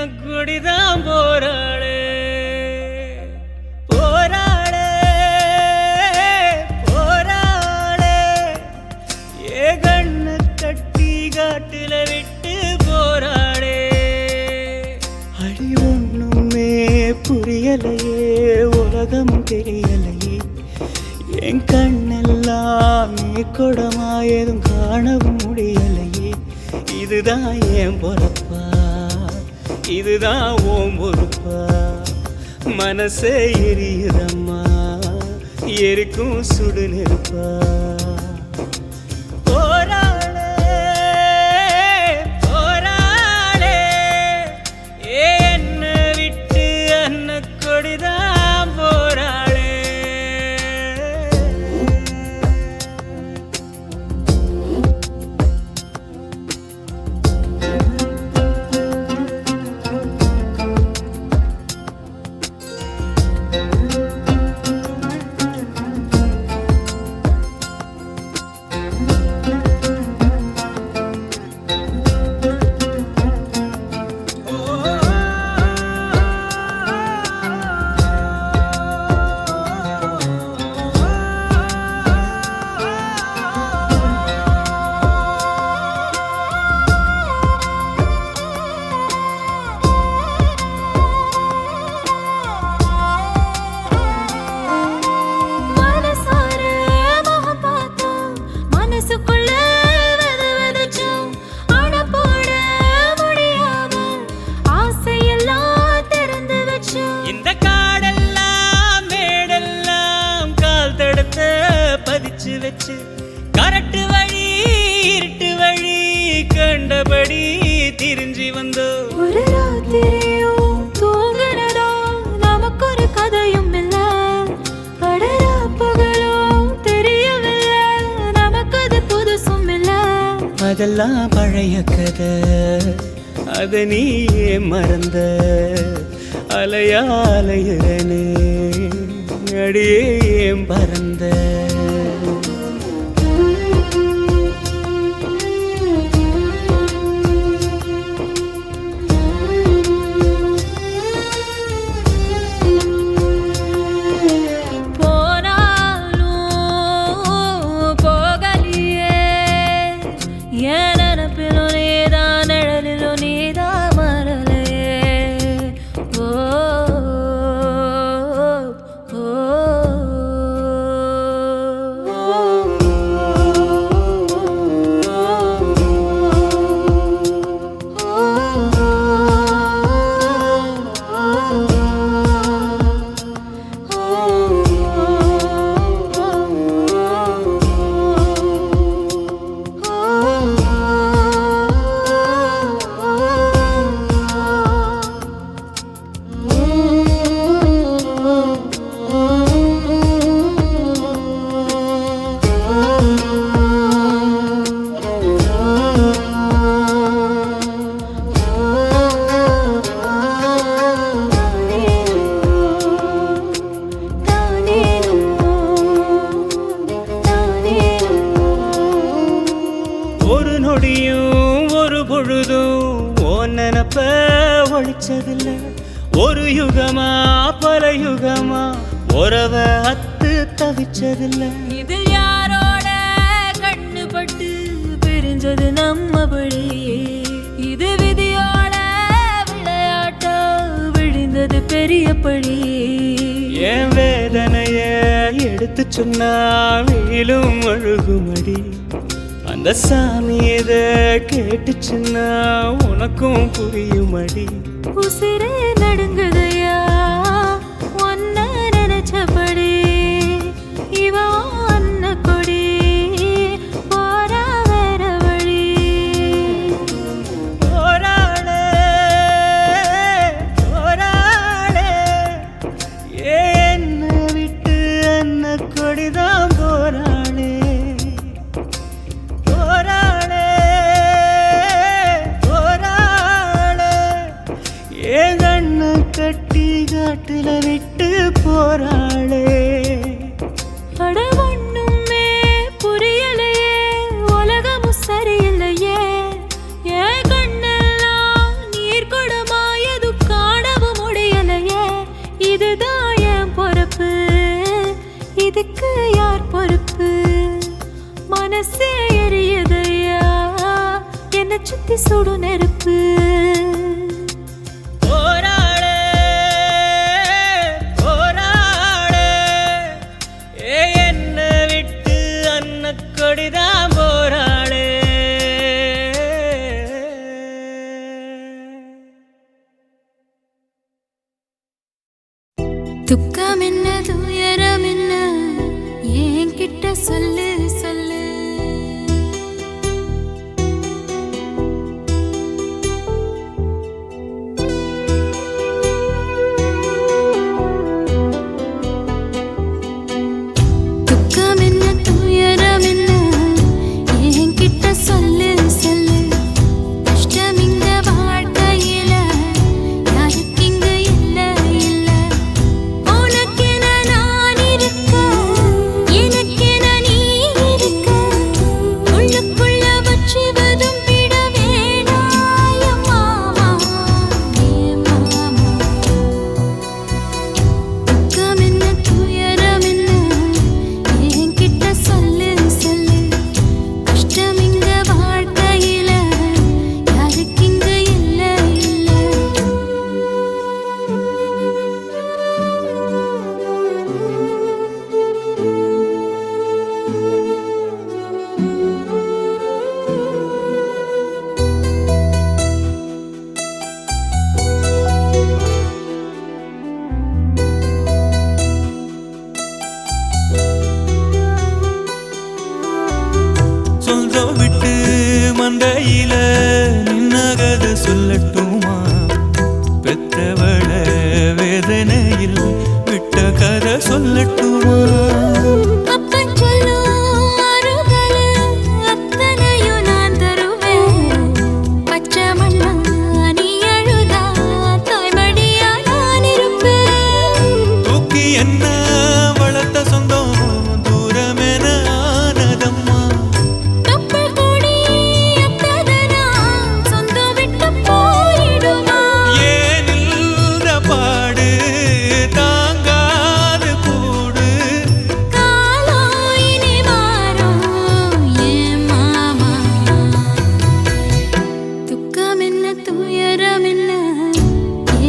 கொடிதான் போராளே போராளே போராளே ஏ கண்ணு கட்டி காட்டுல விட்டு போராளே அடி ஒண்ணுமே புரியலையே உலகமும் தெரியலையே என் கண்ணெல்லாம் நீ கொடமா எதுவும் காணவும் முடியலையே இதுதான் என் பொறுப்பா இதுதான் ஓம் பொறுப்பா மனசே எரியுதம்மா எரிக்கும் சுடு நெருப்பா போராளே போராளே என்ன விட்டு அன்ன கொடிதான் போராளே வச்சு கரட்டு வழி இருட்டு வழி கண்டபடி திரிஞ்சி வந்தோ ஒரு ராத்திரியும் தூங்குறதோ நமக்கு ஒரு கதையும் இல்ல கடரா பகலும் தெரியவில்லை நமக்கு அது புதுசும் இல்ல அதெல்லாம் பழைய கதை அத நீ மறந்த அலையா அலையனே அடியே பறந்த ஒரு பொழுதும் நினப்ப ஒழிச்சதில்ல ஒரு யுகமா பல யுகமா உறவ அத்து தவிச்சதில்ல இதில் யாரோட கண்ணுபட்டு பிரிஞ்சது நம்மபடி இது விதியோட விளையாட்டா விழுந்தது பெரியபடி என் வேதனைய எடுத்து சொன்னா வீலும் அழுகுமடி அந்த சாமி இத கேட்டுச்சுன்னா உனக்கும் புரியுமடி உசிரே நடுங்குதையா ஒன்ன நினைச்சபடி இவ அன்ன கொடி போரா வேற வழி போராளே போராளே என்ன விட்டு அன்ன கொடிதான் போராளே போராளே போராளே ஏன் கண்ணு கட்டி காட்டுல விட்டு போராளே அட ஒண்ணுமே புரியலையே உலகமும் சரியில்லையே ஏன் கண்ணெல்லாம் நீர் கொடமாயது சுத்தி சுடு நெருப்பு போராளே போராளே என்ன விட்டு அன்னக்கொடிதான் போராளே துக்கம் என்ன துயரம் என்ன என்கிட்ட சொல்லு சொல்லு துக்கம் என்ன துயரம் என்ன என்கிட்ட சொல்லு சொல்லு கஷ்டம் இங்க வாழ்க்கையில யாருக்கு இங்க இல்ல இல்ல உனக்கென நான் இருக்க எனக்கென நீ இருக்க உள்ளுக்குள்ள வச்சுவதும் விட வேணாய மாமா ஏ மாமா துக்கம் என்ன துயரம் என்ன என்கிட்ட சொல்லு சொல்லு கஷ்டம் இங்க வாழ்க்கையில யாருக்கு இங்க இல்ல இல்ல சொந்தம் விட்டு மந்தையில நின்னகது சொல்லட்டுமா பெத்தவள வேதனையில் விட்ட கதை சொல்லட்டுமா அப்பன் சொல்லும் அருகலு அத்தனையும் நான் தருவேன் பச்சை மண்ணா நீ அழுதா தாய்மடியா நான் இருப்பேன் தூக்கி என்ன வளர்த்த சொந்தம் தூரமென ஆனதம்மா கப்பல் கூடி அத்ததனா சொந்தம் விட்டு போயிடுமா ஏனில்ற பாடு தாங்காது கூடு காலம் இனி மாறும் ஏன் மாமா துக்கம் என்ன துயரம் என்ன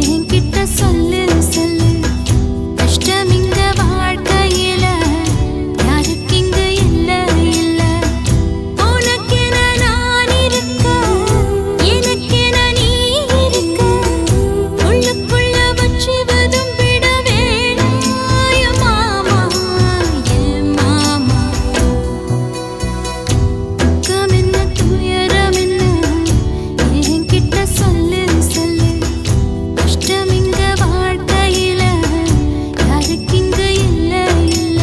என்கிட்ட சொல்லு சொல்லு கஷ்டம் இங்க வாழ்க்கையில யாருக்கு இங்க இல்ல இல்ல உனக்கென நான் இருக்க எனக்கென நீ இருக்க உள்ளுக்குள்ள வச்சுவதும் விட வேணாய மாமா ஏன் மாமா துக்கம் என்ன துயரம் என்ன என்கிட்ட சொல்லு சொல்லு கஷ்டம் இங்க வாழ்க்கையில யாருக்கு இங்க இல்ல இல்ல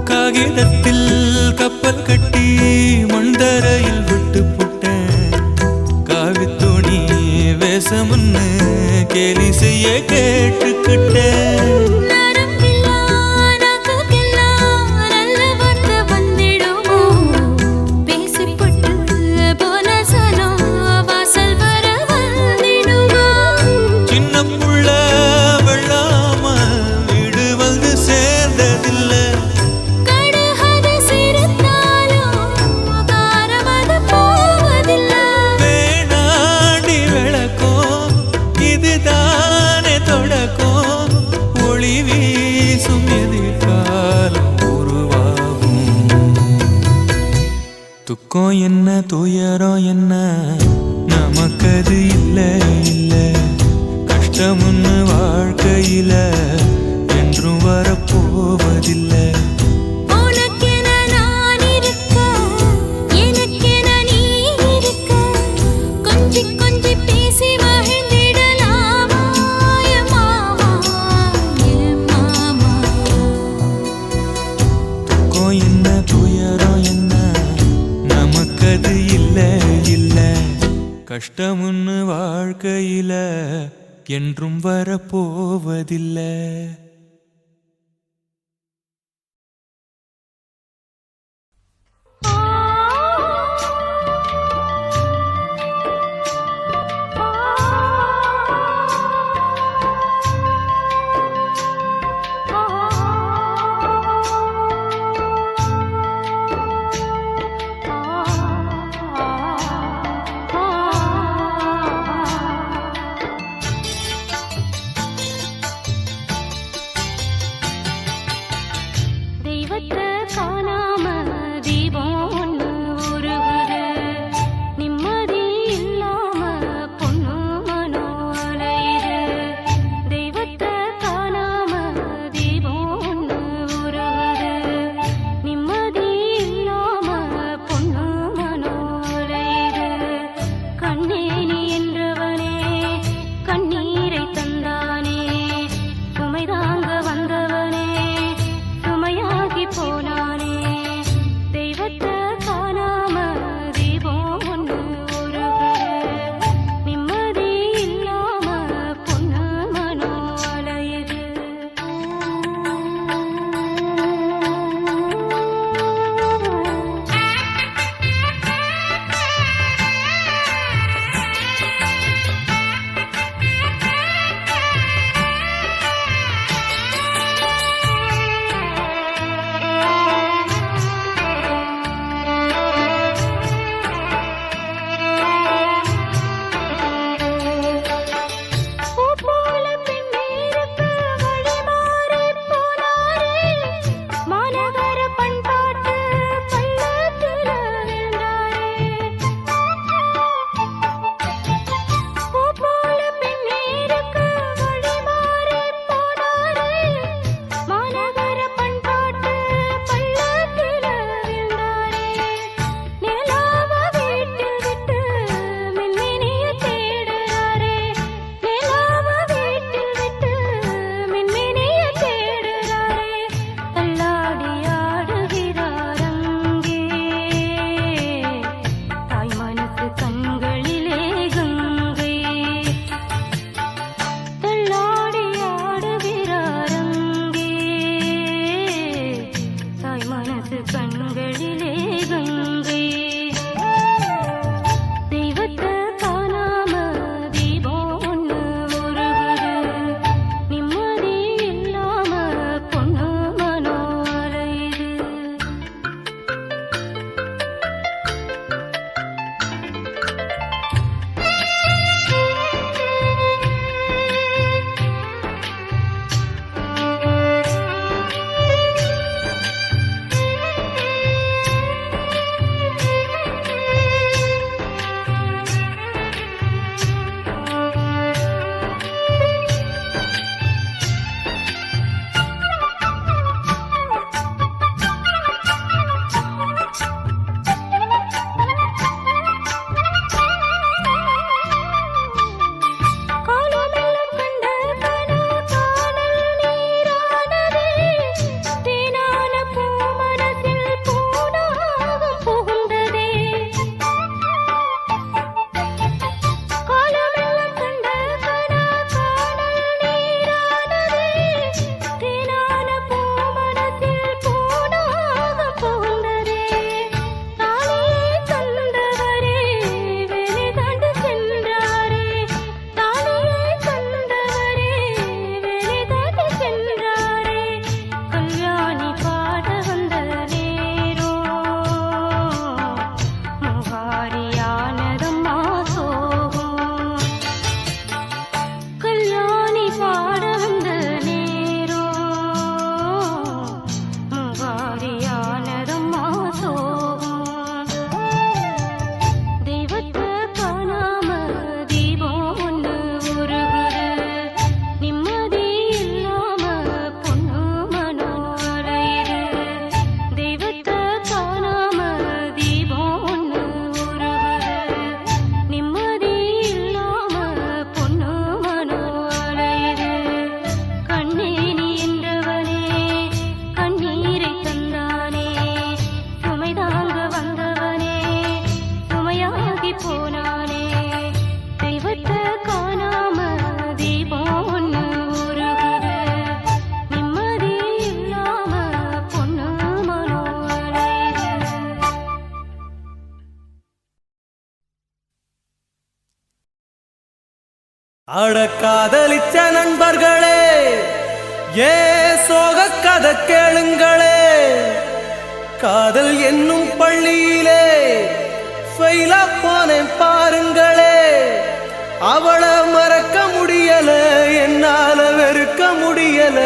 காகிதத்தில் கப்பல் கட்டி மண்தரையில் விட்டு புட்டேன் காவித்துணி வேஷம்னு கேலி செய்ய கேட்டுக்கிட்டேன் நரம்பில்லா நாக்குக்கெல்லாம் நல்ல வார்த்தை வந்திடுமோ பேசிப்பட்டு போன சனம் வாசல் வர வந்திடுமோ சின்ன புள்ள வெள்ளாம வீடு வந்து சேர்ந்ததில்லை கடுகது சிரித்தாலும் காரமது போவதில்லை வேணாண்டி விளக்கும் இதுதானே தொடக்கும் ஒளி வீசும் எதிர்காலம் உருவாகும் துக்கம் என்ன துயரம் என்ன நமக்கது இல்ல இல்ல கஷ்டம்னு வாழ்க்கையில என்றும் வரப்போவதில்லை உனக்கென நான் இருக்க எனக்கென நீ இருக்க கொஞ்சி கொஞ்சி பேசி மகிழ்ந்திடலாமா என் மாமா என் மாமா துக்கம் என்ன துயரம் என்ன நமக்கது இல்ல இல்ல கஷ்டம்னு வாழ்க்கையில என்றும் வரப்போவதில்லை. அட காதலிச்ச நண்பர்களே, ஏ சோக கதை கேளுங்களே. காதல் என்னும் பள்ளியிலே ஃபெயிலா போனேன் பாருங்களே. அவளை மறக்க முடியல, என்னால வெறுக்க முடியல,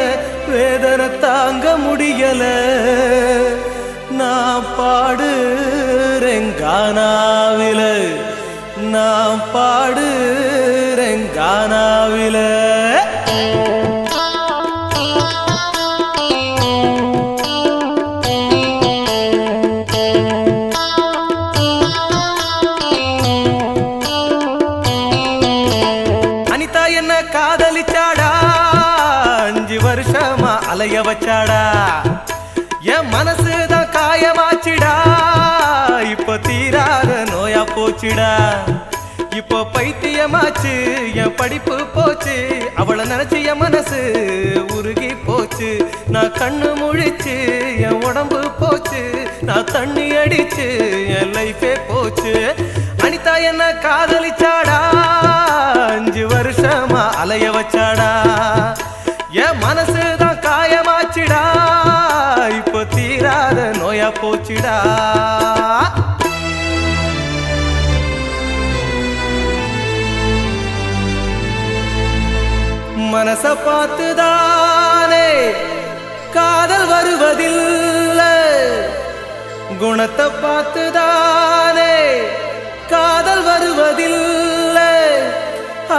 வேதனை தாங்க முடியல. நான் பாடுறேன் கானாவில, நான் பாடுறேன் கானாவில. அனிதா என்ன காதலிச்சாடா, 5 வருஷமா அலைய வச்சாடா. என் மனசுதான் காயமாச்சிடா, இப்ப தீராத நோயா போச்சுடா. இப்போ பைத்தியமாச்சு, என் படிப்பு போச்சு, அவளை நினைச்சு என் மனசு உருகி போச்சு. நான் கண்ணு முழிச்சு என் உடம்பு போச்சு, நான் தண்ணி அடிச்சு என் லைஃபே போச்சு. அனிதா என்ன காதலிச்சாடா, 5 வருஷமா அலைய வச்சாடா. என் மனசுதான் காயமாச்சுடா, இப்போ தீராத நோயா போச்சுடா. மனச பார்த்துதானே காதல் வருவதில்லை, குணத்தை பார்த்துதானே காதல் வருவதில்லை.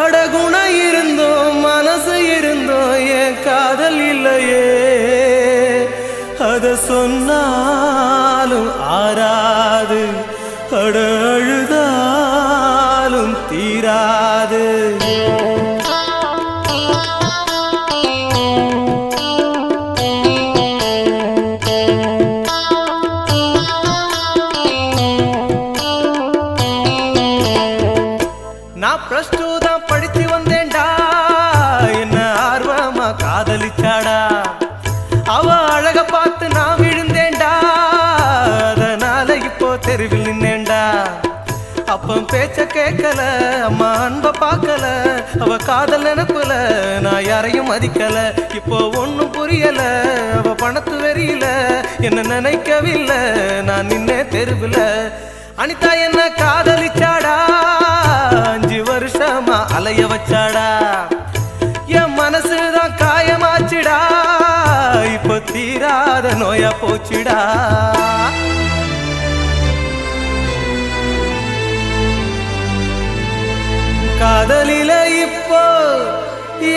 அடகுண இருந்தோம் மனசு இருந்தோம், என் காதல் இல்லையே. அத சொன்னாலும் ஆறாது, அட அழுதாலும் தீராது. நான் +2 தான் படிச்சு வந்தேன்டா, என்ன ஆர்வமா காதலிச்சாடா. அவ அழக பார்த்து நான் விழுந்தேன்டா, அதனால இப்போ தெருவில் நின்னேன்டா. அப்ப பேச்ச கேட்கல, அம்மா அன்ப பார்க்கல, அவ காதல் நினைப்புல நான் யாரையும் மதிக்கல. இப்போ ஒன்னும் புரியல, அவ பணத்து வெறியில என்ன நினைக்கவில்லை, நான் நின்னே தெருவில். அனிதா என்ன காதலிச்சாடா, 5 வருஷமா அலைய வச்சாடா. என் மனசுதான் காயமாச்சுடா, இப்போ தீராத நோயா போச்சுடா. காதலில இப்போ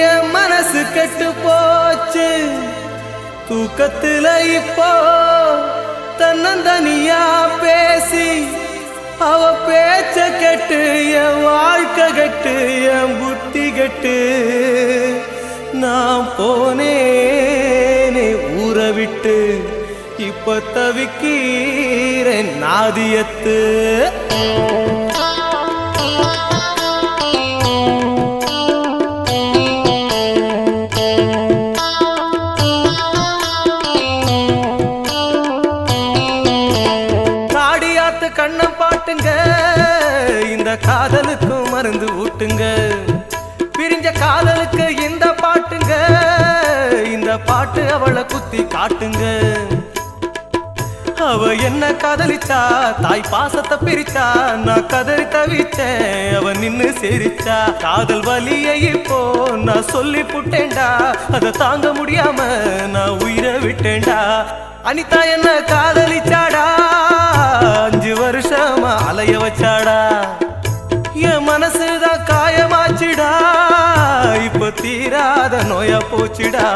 என் மனசு கெட்டு போச்சு, தூக்கத்துல இப்போ தன்னந்தனியா பேசி அவ பேச்ச கெட்டு என் வாழ்க்கை கெட்டு என் புத்தி கெட்டு. நான் போனேனே ஊரை விட்டு, இப்ப தவிக்கிறேன் நாதியத்து. கண்ணம் பாட்டுங்க, இந்த காதலுக்கும் மருந்து ஊட்டுங்க. பிரிஞ்ச காதலுக்கு இந்த பாட்டுங்க, இந்த பாட்டு அவளை குத்தி காட்டுங்க. அவ என்ன காதலிச்சா, தாய் பாசத்தை பிரிச்சா, நான் கதறி தவிச்சேன், அவ நின்னு சிரிச்சா. காதல் வலியை இப்போ நான் சொல்லி புட்டேன்டா, அதை தாங்க முடியாம நான் உயிரை விட்டேன்டா. அனிதா என்ன காதலிச்சாடா, 5 வருஷமா அலைய வச்சாடா. என் மனசுதான் காயமாச்சுடா, இப்போ தீராத நோயா போச்சுடா.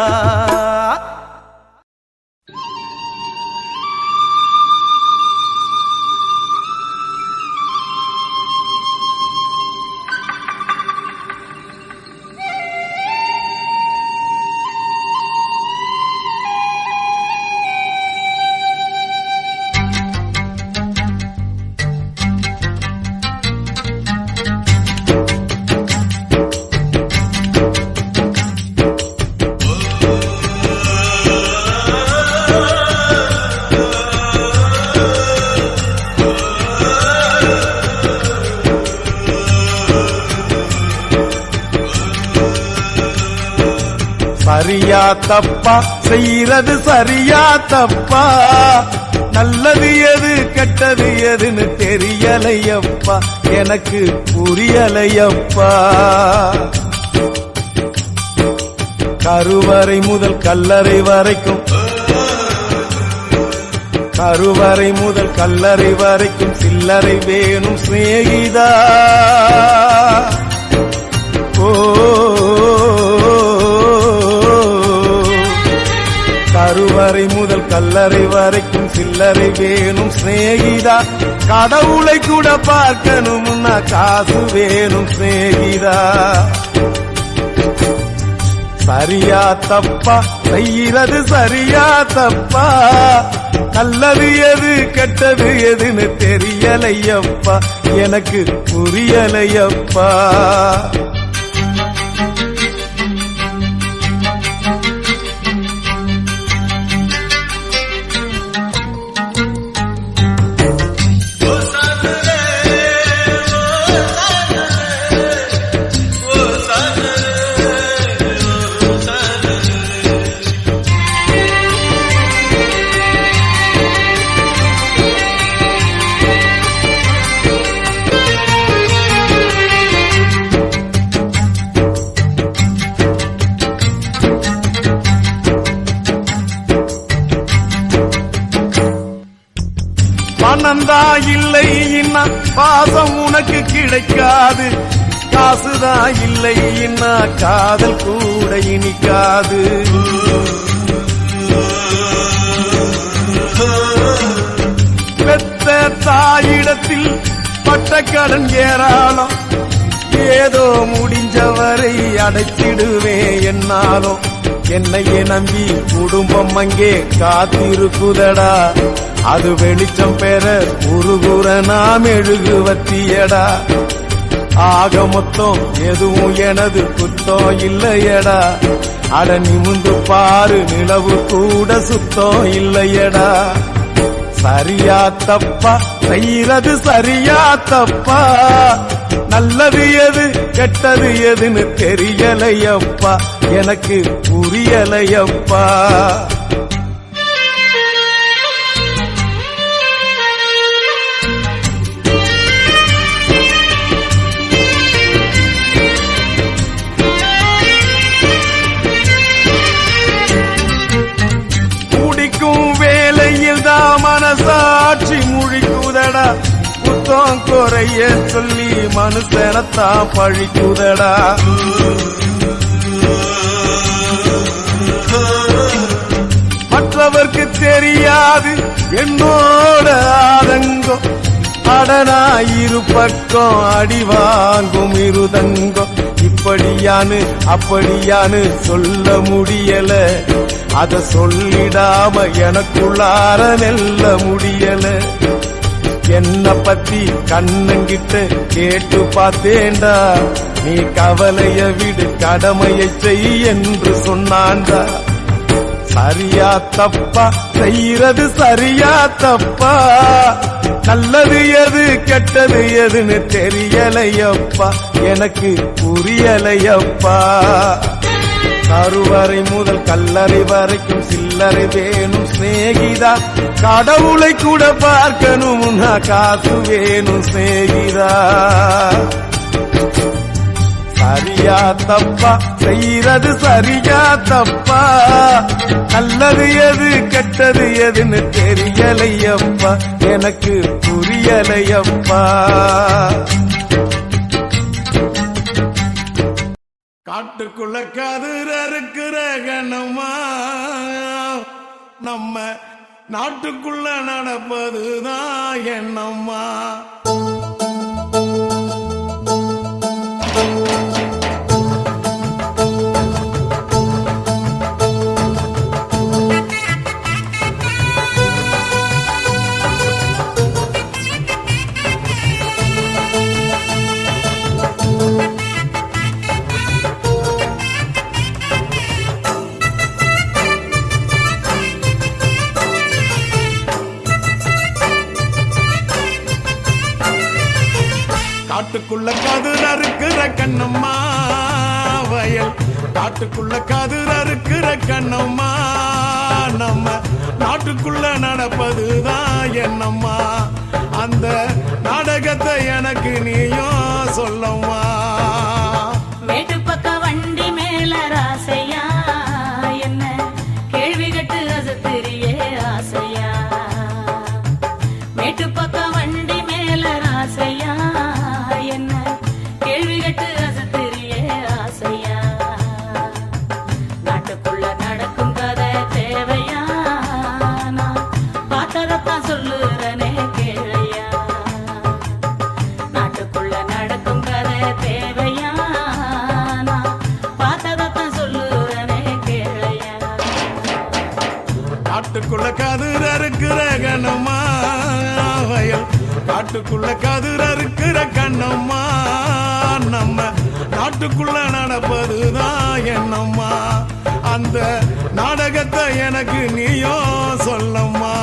சரியா தப்பா செய்யறது சரியா தப்பா நல்லது எது கெட்டது எதுன்னு தெரியலையப்பா எனக்கு புரியலையப்பா கருவறை முதல் கல்லறை வரைக்கும் கருவறை முதல் கல்லறை வரைக்கும் சில்லறை வேணும் சிநேகிதா ஓ கருவறை முதல் கல்லறை வரைக்கும் சில்லறை வேணும் சிநேகிதா கடவுளை கூட பார்க்கணும்னா காசு வேணும் சிநேகிதா சரியா தப்பா செய்யறது சரியா தப்பா நல்லது எது கெட்டது எதுன்னு தெரியலையப்பா எனக்கு புரியலையப்பா பணந்தா இல்லை இன்னா பாசம் உனக்கு கிடைக்காது காசுதா இல்லை இன்னா காதல் கூட இனிக்காது பெத்த தாயிடத்தில் பட்ட கடன் ஏராளம் ஏதோ முடிஞ்சவரை அடைச்சிடுவேன் என்னாலும் என்னையே நம்பி குடும்பம் அங்கே காத்திருக்குதடா அது வெளிச்சம் பெற உருகுற நாம் எழுகுவத்தியடா ஆக மொத்தம் எதுவும் எனது குத்தம் இல்லையடா அட நிமிந்து பாரு நிலவு கூட சுத்தம் இல்லையடா சரியா தப்பா செய்யறது சரியா தப்பா நல்லது எது கெட்டது எதுன்னு தெரியலையப்பா எனக்கு புரியலையப்பா மனசாட்சி முழிக்குதடா குத்தம் குறைய சொல்லி மனுஷனத்தான் பழிக்குதடா மற்றவர்க்கு தெரியாது என்னோட ஆதங்கம் அடனா இரு பக்கம் அடி வாங்கும் இருதங்கம் இப்படியானு அப்படியானு சொல்ல முடியல அத சொல்லிடாம எனக்குள்ளார நெல்ல முடியல என்ன பத்தி கண்ணங்கிட்ட கேட்டு பார்த்தேண்டா நீ கவலைய விடு கடமையை செய் என்று சொன்னான்டா சரியா தப்பா செய்யறது சரியா தப்பா நல்லது எது கெட்டது எதுன்னு தெரியலையப்பா எனக்கு புரியலையப்பா கருவறை முதல் கல்லறை வரைக்கும் சில்லறை வேணும் சிநேகிதா கடவுளை கூட பார்க்கணும்னா காசு வேணும் சிநேகிதா சரியா தப்பா செய்யறது சரியா தப்பா நல்லது எது கெட்டது எதுன்னு தெரியலையப்பா எனக்கு புரியலையப்பா காட்டுக்குள்ள கதிர இருக்கிற கணமா நம்ம நாட்டுக்குள்ள நடப்பதுதான் என்னம்மா காட்டுக்குள்ள கதிர இருக்கிற கண்ணம்மா வயல் காட்டுக்குள்ள கதிர் அறுக்கிற கண்ணம்மா நம்ம நாட்டுக்குள்ள நடப்பதுதான் என்னம்மா அந்த நாடகத்தை எனக்கு நீயும் சொல்லம்மா மேட்டு பக்க வண்டி மேல ராசையா என்ன கேள்வி கட்டு அசத்திரியே ஆசையா மேட்டு பக்க வண்டி மேல ராசையா என்ன கேள்வி கட்டு அசத்திரியே ஆசையா நாட்டுக்குள்ள நடக்கும் கதை தேவையா நான் பார்த்ததத்தான் சொல்லுறனே கேளையா நாட்டுக்குள்ள நடக்கும் கதை தேவையா நான் பார்த்ததத்தான் சொல்லுறனே கேளையா காட்டுக்குள்ள கதிர் அறுக்கிற கண்ணம்மா வயல் காட்டுக்குள்ள கதிர் அறுக்கிற கண்ணம்மா நம்ம நாட்டுக்குள்ள நடப்பதுதான் என்னம்மா அந்த நாடகத்தை எனக்கு நீயும் சொல்லம்மா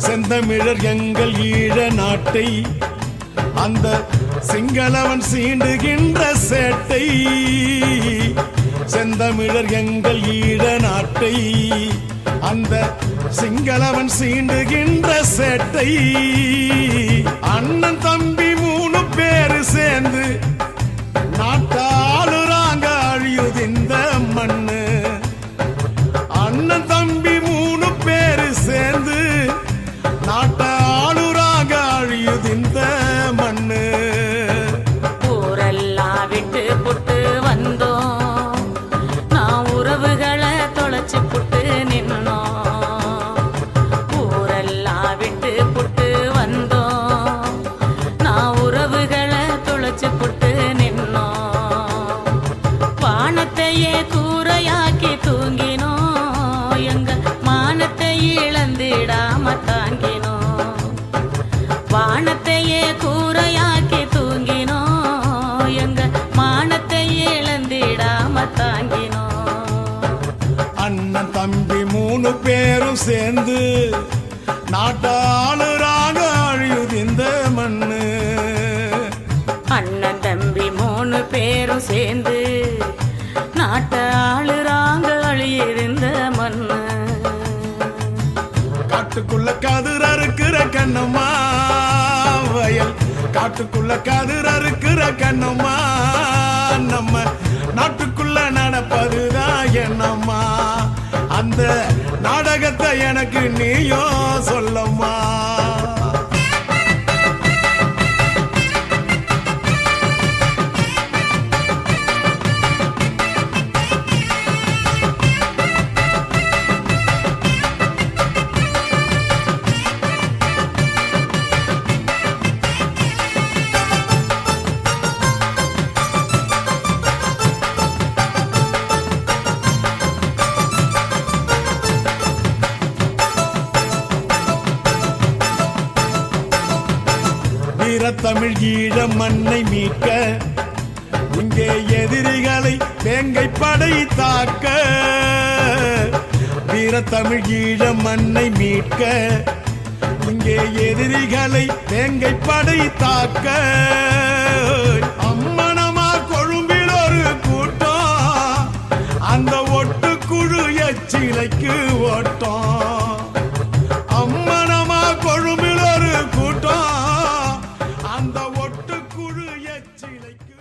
செந்தமிழர் எங்கள் ஈழ நாட்டை அந்த சிங்களவன் சீண்டுகின்ற சேட்டை செந்தமிழர் எங்கள் ஈழ நாட்டை அந்த சிங்களவன் சீண்டுகின்ற சேட்டை அண்ணன் தம்பி 3 பேரு சேர்ந்து நாட்டாளுறாங்க அழியுது இந்த மண்ணு அண்ணன் தம்பி 3 பேரு சேர்ந்து நாட்டாளுறாங்க அழியுது இந்த மண்ணு ஊரெல்லாம் விட்டு புட்டு வந்தோம் நான் உறவுகளை தொலைச்சு புட்டு நின்னோம் ஊரெல்லாம் விட்டு புட்டு வந்தோம் நான் உறவுகளை தொலைச்சு புட்டு நின்னோம் வானத்தையே கூரையாக்கி தூங்கினோம் எங்க மானத்தை இழந்திடாம தாங்கினோம் வானத்தையே கூரையாக்கி தூங்கினோம் எங்க மானத்தை இழந்திடாம தாங்கினோம் அண்ணன் தம்பி 3 பேரும் சேர்ந்து நாட்டாளுறாங்க அழியுது இந்த மண்ணு அண்ணன் தம்பி 3 பேரும் சேர்ந்து நாட்டை ஆளுறாங்க அழியிருந்த மண்ணு காட்டுக்குள்ள கதிர் அறுக்கிற கண்ணம்மா வயல் காட்டுக்குள்ள கதிர் அறுக்கிற கண்ணம்மா நம்ம நாட்டுக்குள்ள நடப்பதுதான் என்னம்மா அந்த நாடகத்தை எனக்கு நீயும் சொல்லம்மா தமிழ் ஈழ மண்ணை மீட்க இங்கே எதிரிகளை வேங்கை படை தாக்க வீரத்தமிழ் ஈழ மண்ணை மீட்க இங்கே எதிரிகளை வேங்கை படை தாக்க அம்மனமா கொழும்பில் ஒரு கூட்டம் அந்த ஒட்டுக்குழு எச்சிலைக்கு ஓட்டம் அம்மனமா கொழும்பில் ஒரு கூட்டம் அந்த ஒட்டுக்குழு எச்சிலைக்கு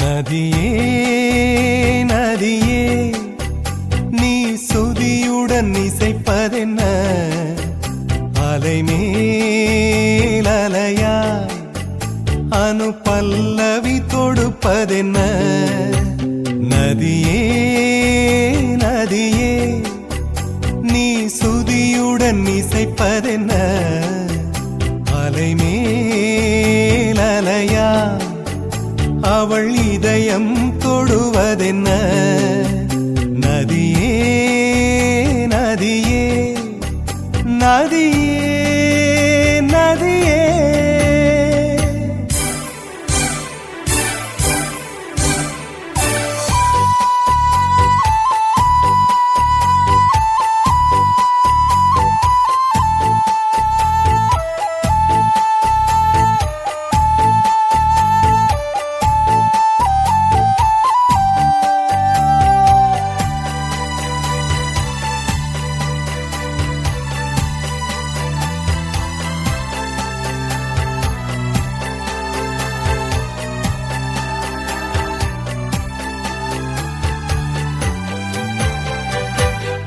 நதியே நதியே நீ சுதியுடன் இசைப்பதென்ன அலைமேல் அலையாய் அனு பல்லவி தொடுப்பதென்ன நதியே நதியே நீ சுதியுடன் இசைப்பதென்ன அலைமேல் அலையாய் அவள் இதயம் தொடுவதென்ன நதியே நதியே நதியே நதியே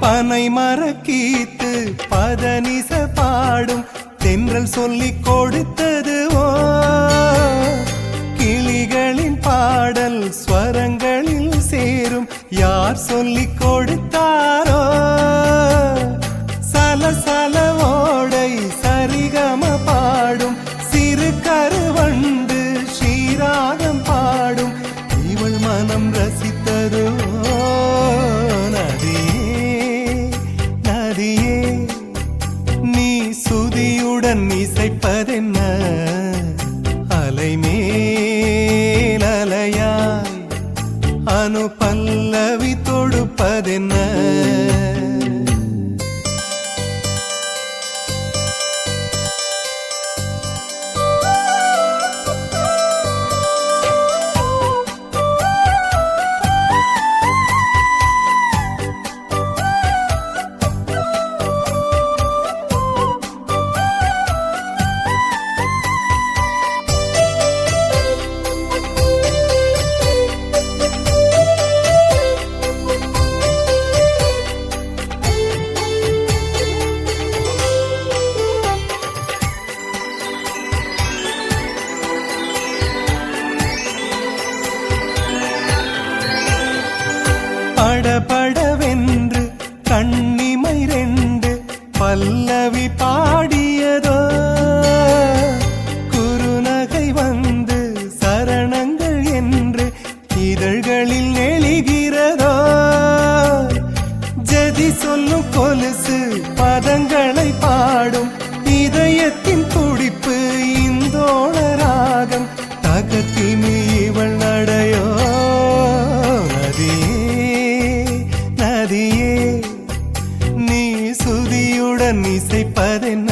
பனை மரக்கீத்து பதனிச பாடும் தென்றல் சொல்லிக் கொடுத்ததுவோ கிளிகளின் பாடல் ஸ்வரங்களில் சேரும் யார் சொல்லிக் கொடுத்தாரோ சலசல ஓடை சரிகம பாடும் சிறு கருவண்டு ஸ்ரீராகம் பாடும் இவள் மனம் ரசித்ததோ நீ சுதியுடன் இசைப்பதென்ன அலைமேல் அலையாய் அனு பல்லவி தொடுப்பதென்ன படபடவென்று கண்ணிமை ரெண்டு பல்லவி பாடியதோ குறுநகை வந்து சரணங்கள் என்று இதழ்களில் நெளிகிறதோ ஜதி சொல்லும் கொலுசு பதங்களை பாடும் இதயத்தின் துடிப்பு இந்தோள ராகம் தகத்தினி இவள் நடையோ நதியே நீ சுதியுடன் இசைப்பதென்ன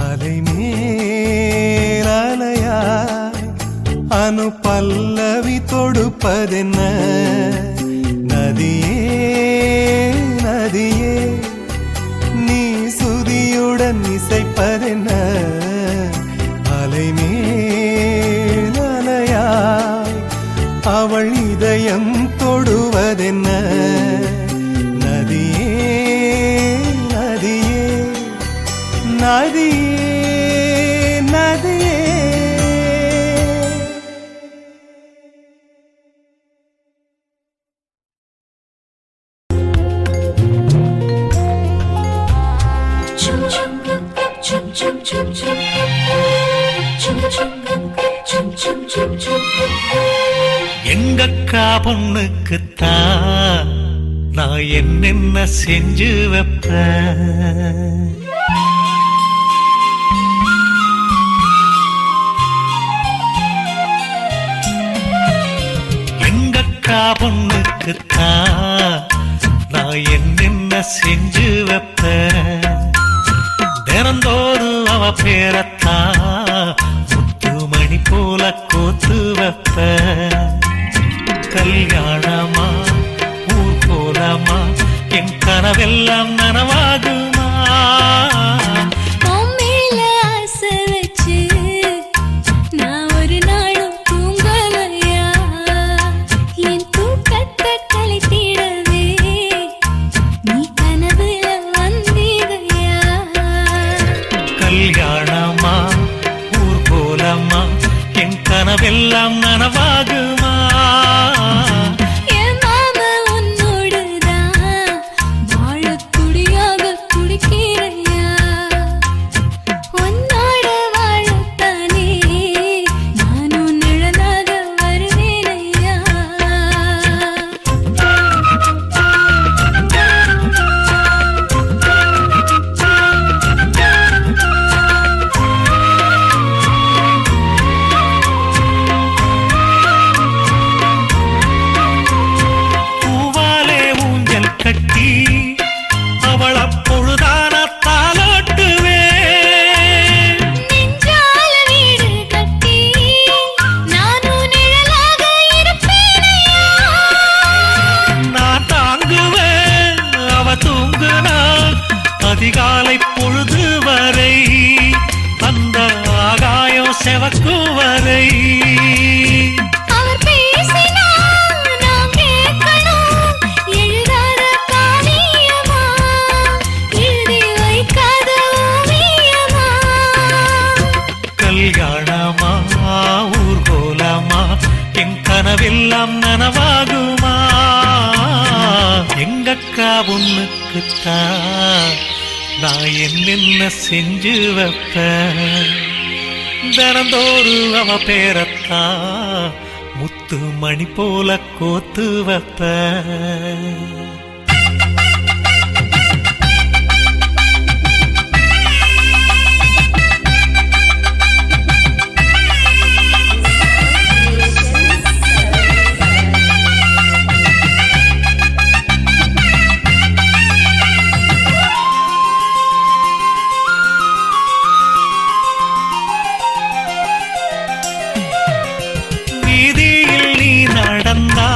அலைமேல் அலையாய் அனு பல்லவி தொடுப்பதென்ன நதியே நதியே நீ சுதியுடன் இசைப்பதென்ன அலைமேல் அலையாய் அவள் இதயம் தொடுவதென்ன நதியே நதியே நதியே நதியே எங்கக்கா பொண்ணுக்குத்தான் நான் என்னென்ன செஞ்சு வைப்பேன் எங்கக்கா பொண்ணுக்குத்தான் நான் என்னென்ன செஞ்சு வைப்பேன் தினந்தோறும் அவ பேரத்தான் முத்துமணி போல கோத்து வைப்பேன் கல்யாணமா ஊர் போலமா என் கனவெல்லாம் நனவாகுமா ஆசை வச்சு நான் ஒரு நாளும் தூங்கலையா செவக்கும் வரை அவர் பேசினால் நாம் கேட்கணும். எழுதாத காவியமா, எழுதி வைக்காத ஓவியமா. கல்யாணமா ஊர்கோலமா என் கனவெல்லாம் நனவாகுமா எங்கக்கா பொண்ணுக்குத்தான் நான் என்னென்ன செஞ்சு வைப்பேன் தினந்தோறு அவ பேரத்தான் முத்து மணி போல கோத்து வைப்பேன் வீதியில் நீ நடந்தா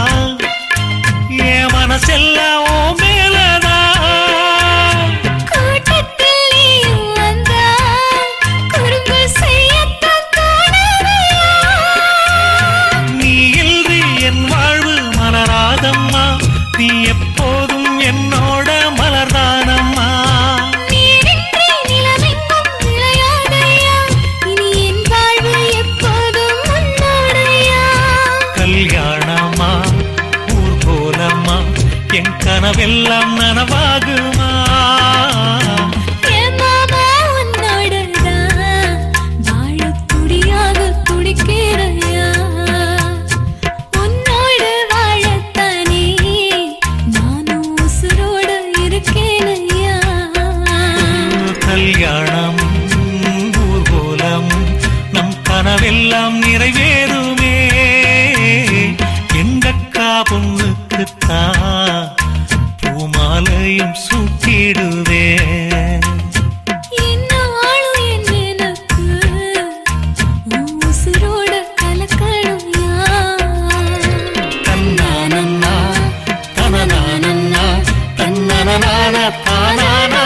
என் மனசெல்லாம் ஓ மேலதான் கூட்டத்தில் நீயும் வந்தால் குறும்பு செய்யத்தான் தோணுதையா? நீ இல்றி என் வாழ்வு மலராதம்மா நீ எப்போதும் என்னோட மலர்தானம்மா நீரின்றி நிலவெங்கும் விளையாதையா? இனி என் வாழ்வு எப்போதும் உன்னோடையா? கல்யாணமா ஊர்கோலமா என் கனவெல்லாம் நனவாகுமா என் மாமா உன்னோடதான் வாழத் துடியாக துடிக்கிறையா? உன்னோடு வாழத்தானே நானும் உசுரோடு இருக்கேனையா? கல்யாணம் ஊர்கோலம் நம் கனவெல்லாம் நிறைவேறுமே எங்கக்கா பொண்ணுக்குத்தான் பூமாலையும் சூட்டிடுவேன் என்னாலும் என் எனக்கு உன் உசுரோட கலக்கணும்யா? தன்னானன்னா தனனானன்னா தன்னனனான தானானா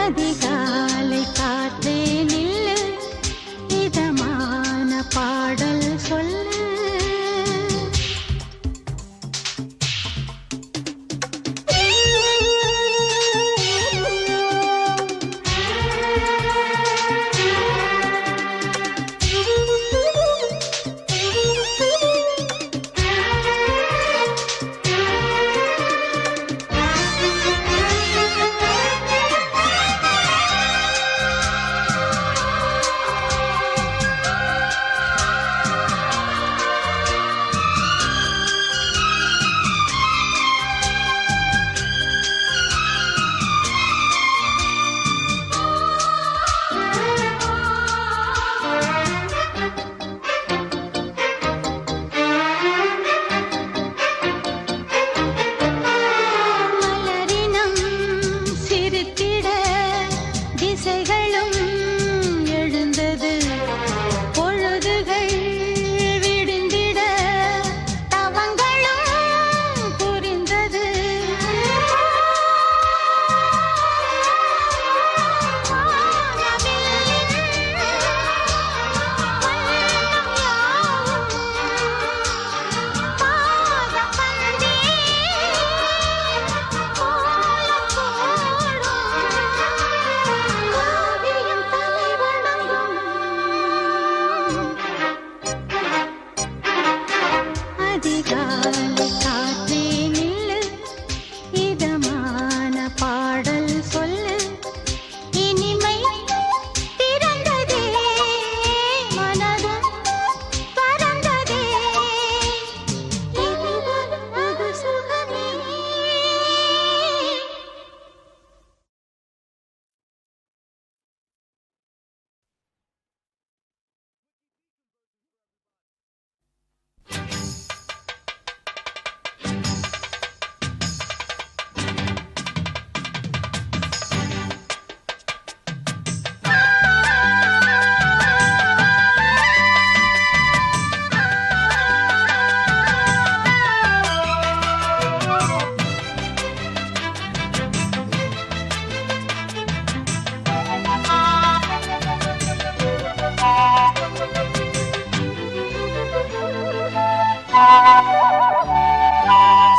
அதிகாலை காற்றே நில்லு இதமான பாடல் சொல்லு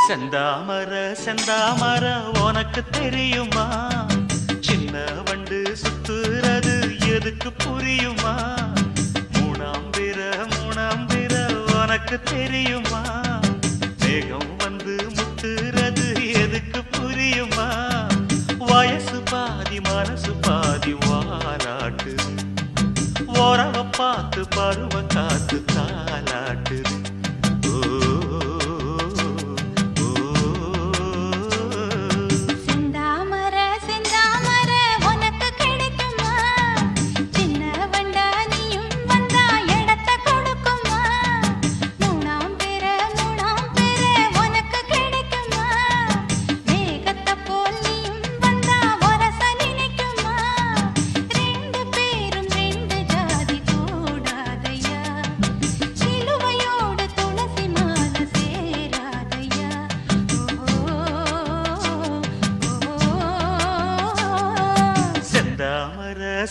செந்தாமர செந்தாமர உனக்கு தெரியுமா சின்ன வண்டு சுத்துறது எதுக்கு புரியுமா மூணாம் பிற உனக்கு தெரியுமா மேகம் வந்து முத்துறது எதுக்கு புரியுமா வயசு பாதி மனசு பாதி வாராட்டு உறவ பார்த்து பருவ காத்து தாலாட்டுது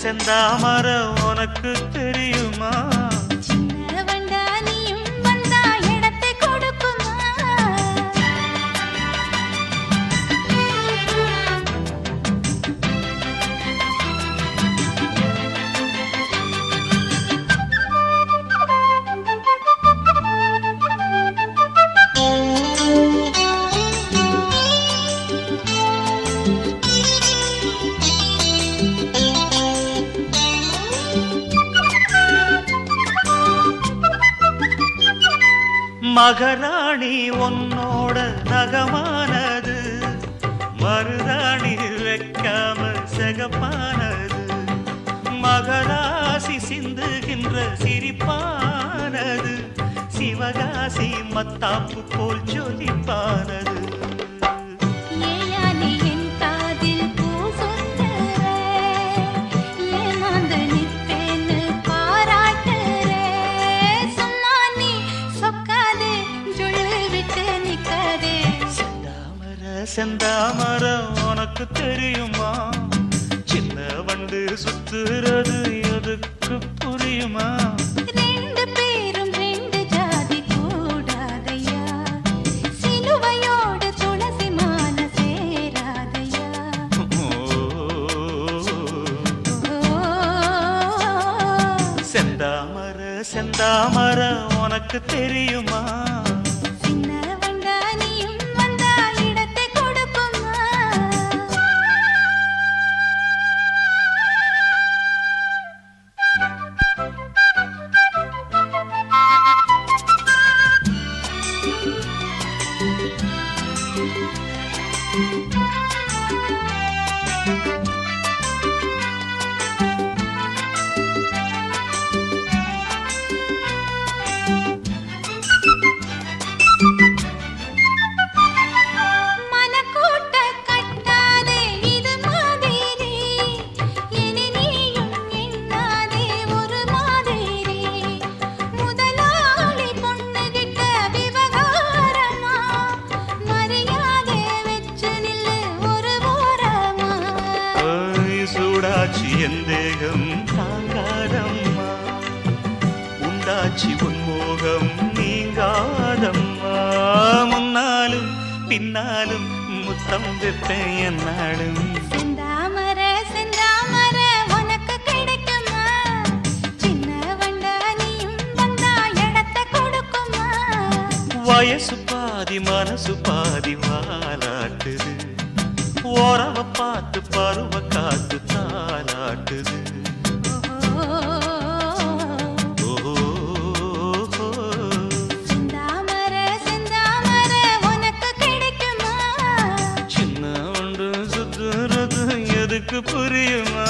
செந்தாமர உனக்கு தெரியுமா சின்ன வண்டா நீயும் வந்தா இடத்தை கொடுக்குமா மகராணி உன்னோட நகமானது மருதாணி வைக்காம செகப்பானது மகராசி சிந்துகின்ற சிரிப்பானது சிவகாசி மத்தாப்பு போல் ஜொலிப்பானது செந்தாமர உனக்கு தெரியுமா சின்ன கொண்டு சுத்துறது எதுக்கு புரியுமா? ரெண்டு பேரும் ரெண்டு ஜாதி கூடாதையா, சிலுவையோடு துளசி மாலை சேராதையா. செந்தாமர செந்தாமர உனக்கு தெரியுமா? சின்ன வண்டானியும் வந்தா இடத்தை கொடுக்குமா? மனக்கூட்ட கட்டாதே இது மாதிரி, இனி நீயும் எண்ணாதே ஒரு மாதிரி. முதலாளி பொண்ணுகிட்ட விவகாரமா, மரியாதை வச்சு நில்லு ஒரு ஓரமா. சூடாச்சி என் தேகம் தாங்காதம்மா, உண்டாச்சி உன்மோகம் நீங்காதம்மா. முன்னாலும் பின்னாலும் முத்தம் வைப்பேன் என்னாலும். செந்தாமர செந்தாமர உனக்கு கிடைக்குமா? சின்ன வண்டானியும் வந்தா இடத்தை கொடுக்குமா? வயசு பாதி மனசு பாதி வாலாட்டுது, ஓரவ பார்த்து பருவ காத்து தாலாட்டுது. செந்தாமர செந்தாமர உனக்கு கிடைக்குமா? சின்ன ஒன்று சுத்துறது எதுக்கு புரியுமா?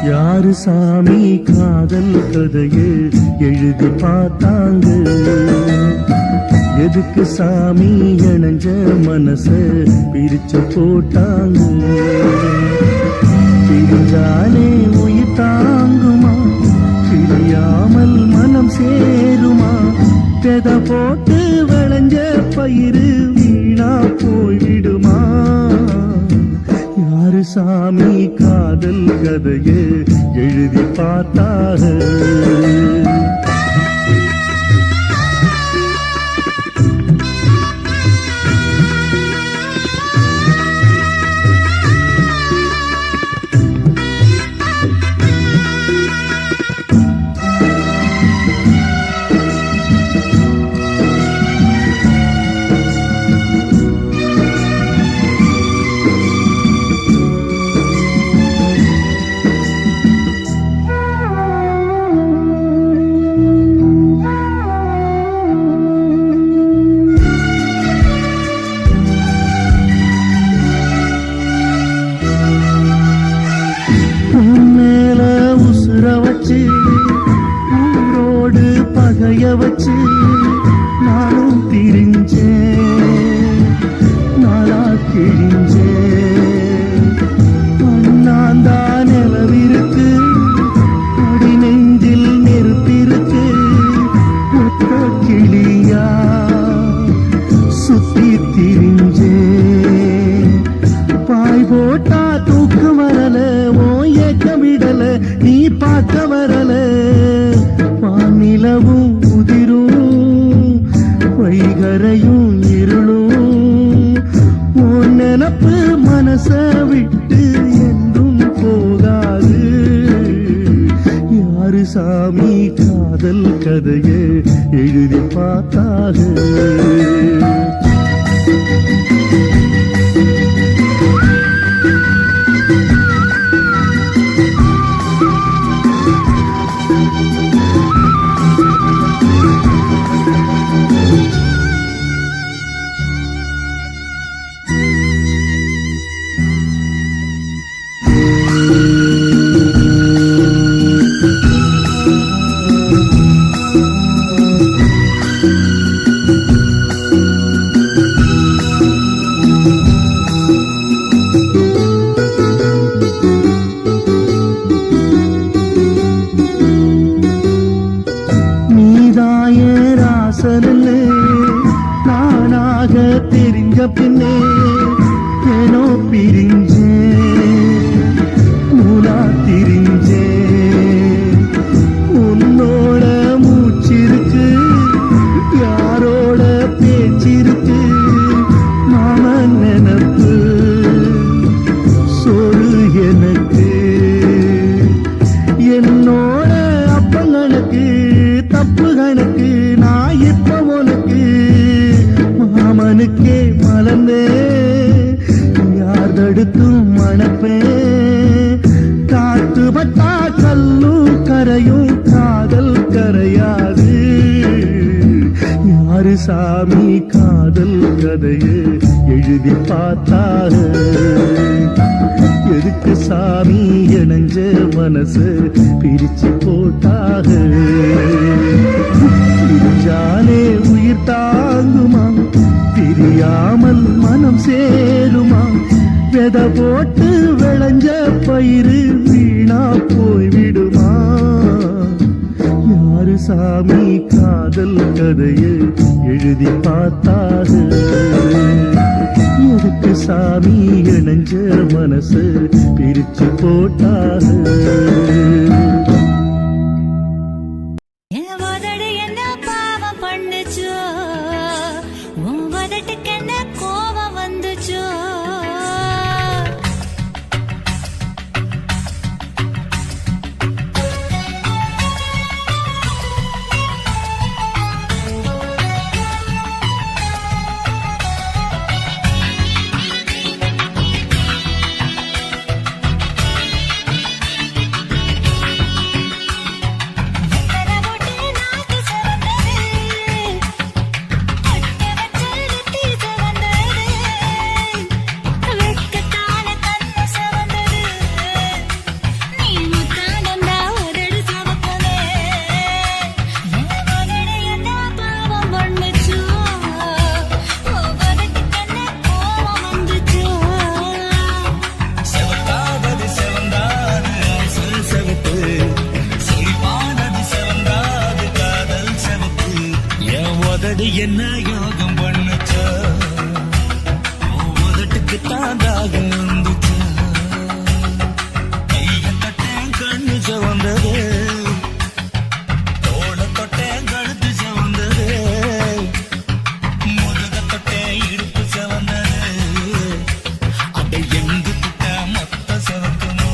யாரு சாமி காதல் கதையை எழுதி பார்த்தாங்க? எதுக்கு சாமி இணைஞ்ச மனச பிரிச்சு போட்டாங்க? பிரிஞ்சாலே உயிர் தாங்குமா? பிரியாமல் மனம் சேருமா? பெத போட்டு விளைஞ்ச பயிறு வீணா போய்விடுமா? யாரு சாமி காதல் கதையை எழுதி பார்த்தார? பகைய வச்சு நானும் திரிஞ்சேன், நாளா கிழிஞ்சேன். அண்ணாந்தா நிலவிருக்கு, அடி நெஞ்சில் நெருப்பிருக்கு. ஒத்த கிளியா சுத்தி திரிஞ்சேன். பாய் போட்டா தூக்கு வரல, ஓ ஏக்கம் விடல, நீ பார்க்க வரல. நிலவும் உதிரும் வைகரையும் இருளும், உன் நினப்பு மனச விட்டு என்றும் போகாது. யாரு சாமி காதல் கதையை எழுதி பார்த்தாக? தப்பு கணக்கு நான் இப்ப உனக்கு மாமனுக்கே மலர்ந்தே யார் தடுத்தும் மணப்பே காத்து பட்டா கல்லும் கரையும் காதல் கரையாது யாரு சாமி காதல் கதையை எழுதி பார்த்தாரு எதுக்கு சாமி இணைஞ்ச மனசு பிரிச்சு போட்டாக பிரிஞ்சாலே உயிர் தாங்குமா பிரியாமல் மனம் சேருமா விதை போட்டு விளைஞ்ச பயிறு வீணா போய்விடுமா யாரு சாமி காதல் கதையை எழுதி பார்த்தாக எதுக்கு சாமி இணைஞ்ச மனசு பிரிச்சு போட்டாக என்ன யோகம் பண்ணுச்சா உதட்டுக்கு தாண்டாக வந்துச்சா கைய தொட்டேன் கண்ணு சவந்தது தோட தொட்டேன் கழுத்து சவந்தது முதுக தொட்டேன் இடுப்பு சவந்தது அதை எங்கு தொட்ட மொத்த சவக்குமோ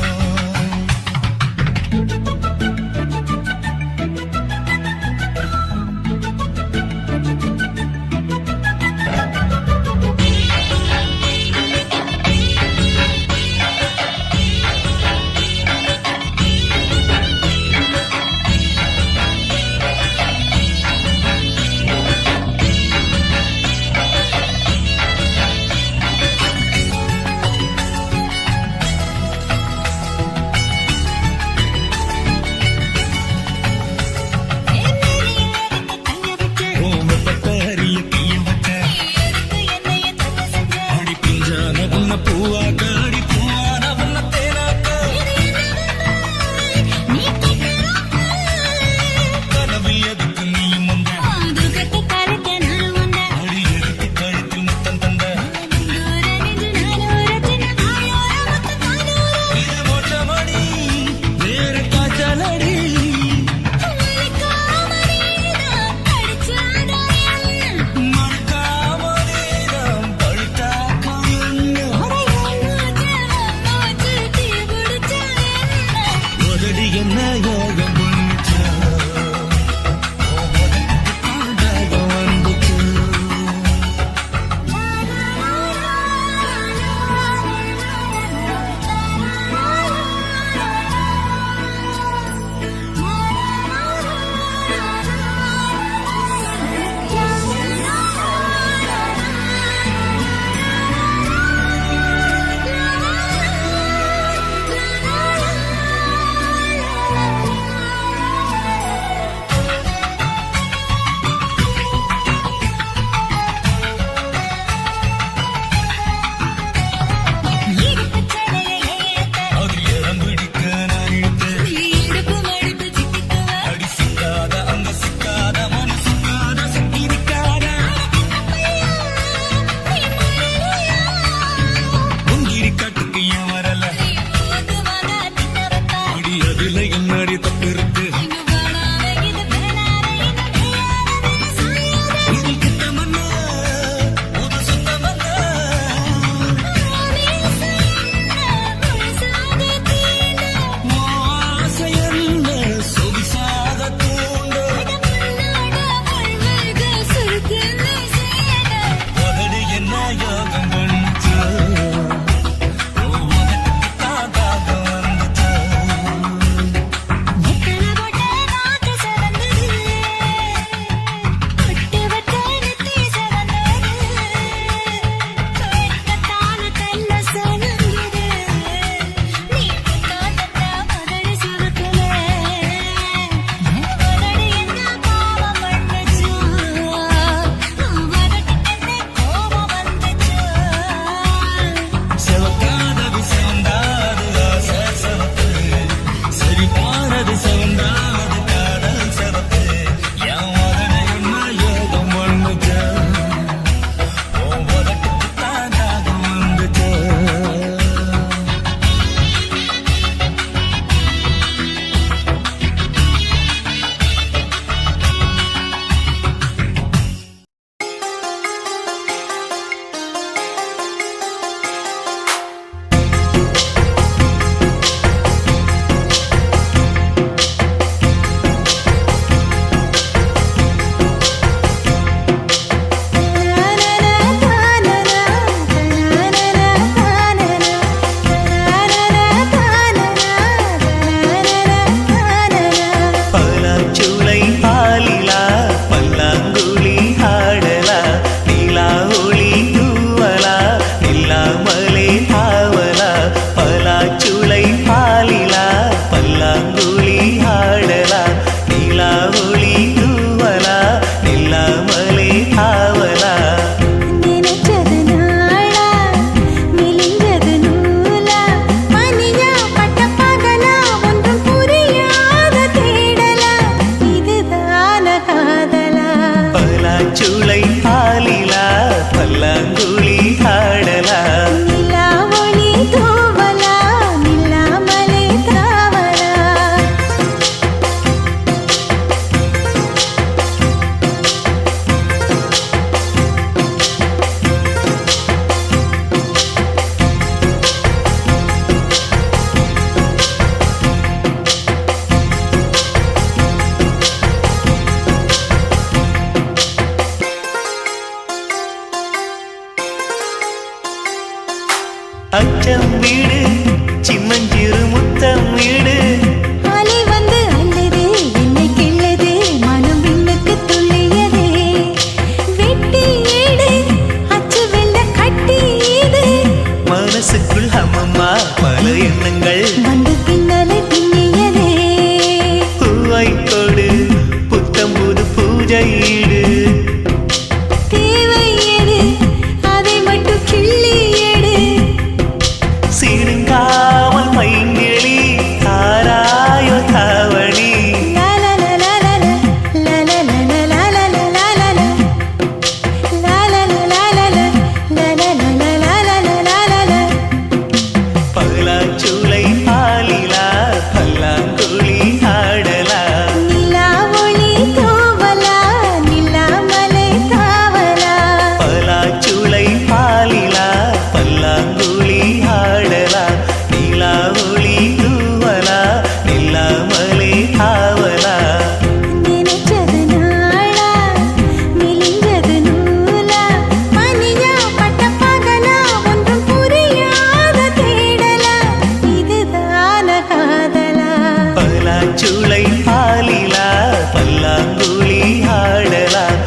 பல்லாச்சுளை ஆலிலா பல்லாங்குழி ஆடலாம்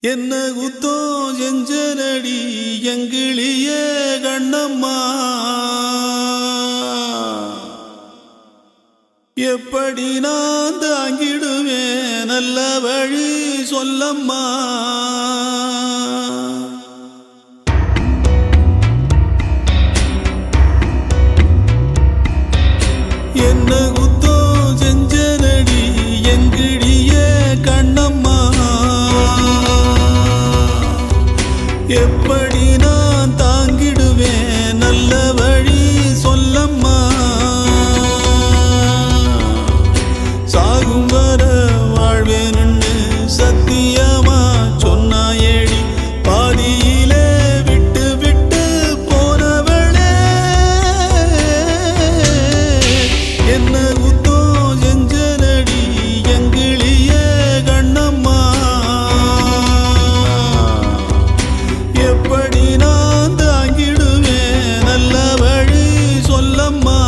என்ன குத்தோ செஞ்சனடி எங்கிளிய கண்ணம்மா எப்படி நான் தாங்கிடுவேன் நல்ல வழி சொல்லம்மா என்ன குத்தோ செஞ்சனடி எங்கிளிய கண்ணம்மா எப்படி நான் தாங்கிடுவேன் நல்ல வழி சொல்லம்மா சாகும் வர வாழ்வேன்னு சத்தியமா சொன்னாயேடி பாதியிலே விட்டு விட்டு போனவளே என்ன குத்தோ செஞ்சனடி எங்கிளிய கண்ணம்மா எப்படி நான் தாங்கிடுவேன் நல்ல வழி சொல்லம்மா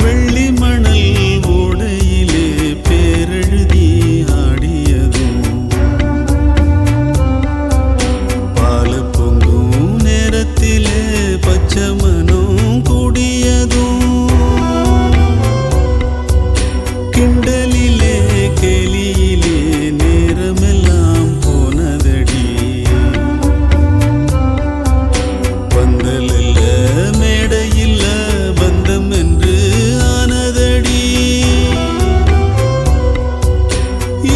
வெள்ளி மணல் ஓடையிலே பேரெழுதி ஆடியதும் பால பொங்கும் நேரத்திலே பச்சை மனம் கூடியதும் கிண்டலிலே கேலியிலே நேரமெல்லாம் போனதடி பந்தலில்ல மேடையில்ல பந்தம் என்று ஆனதடி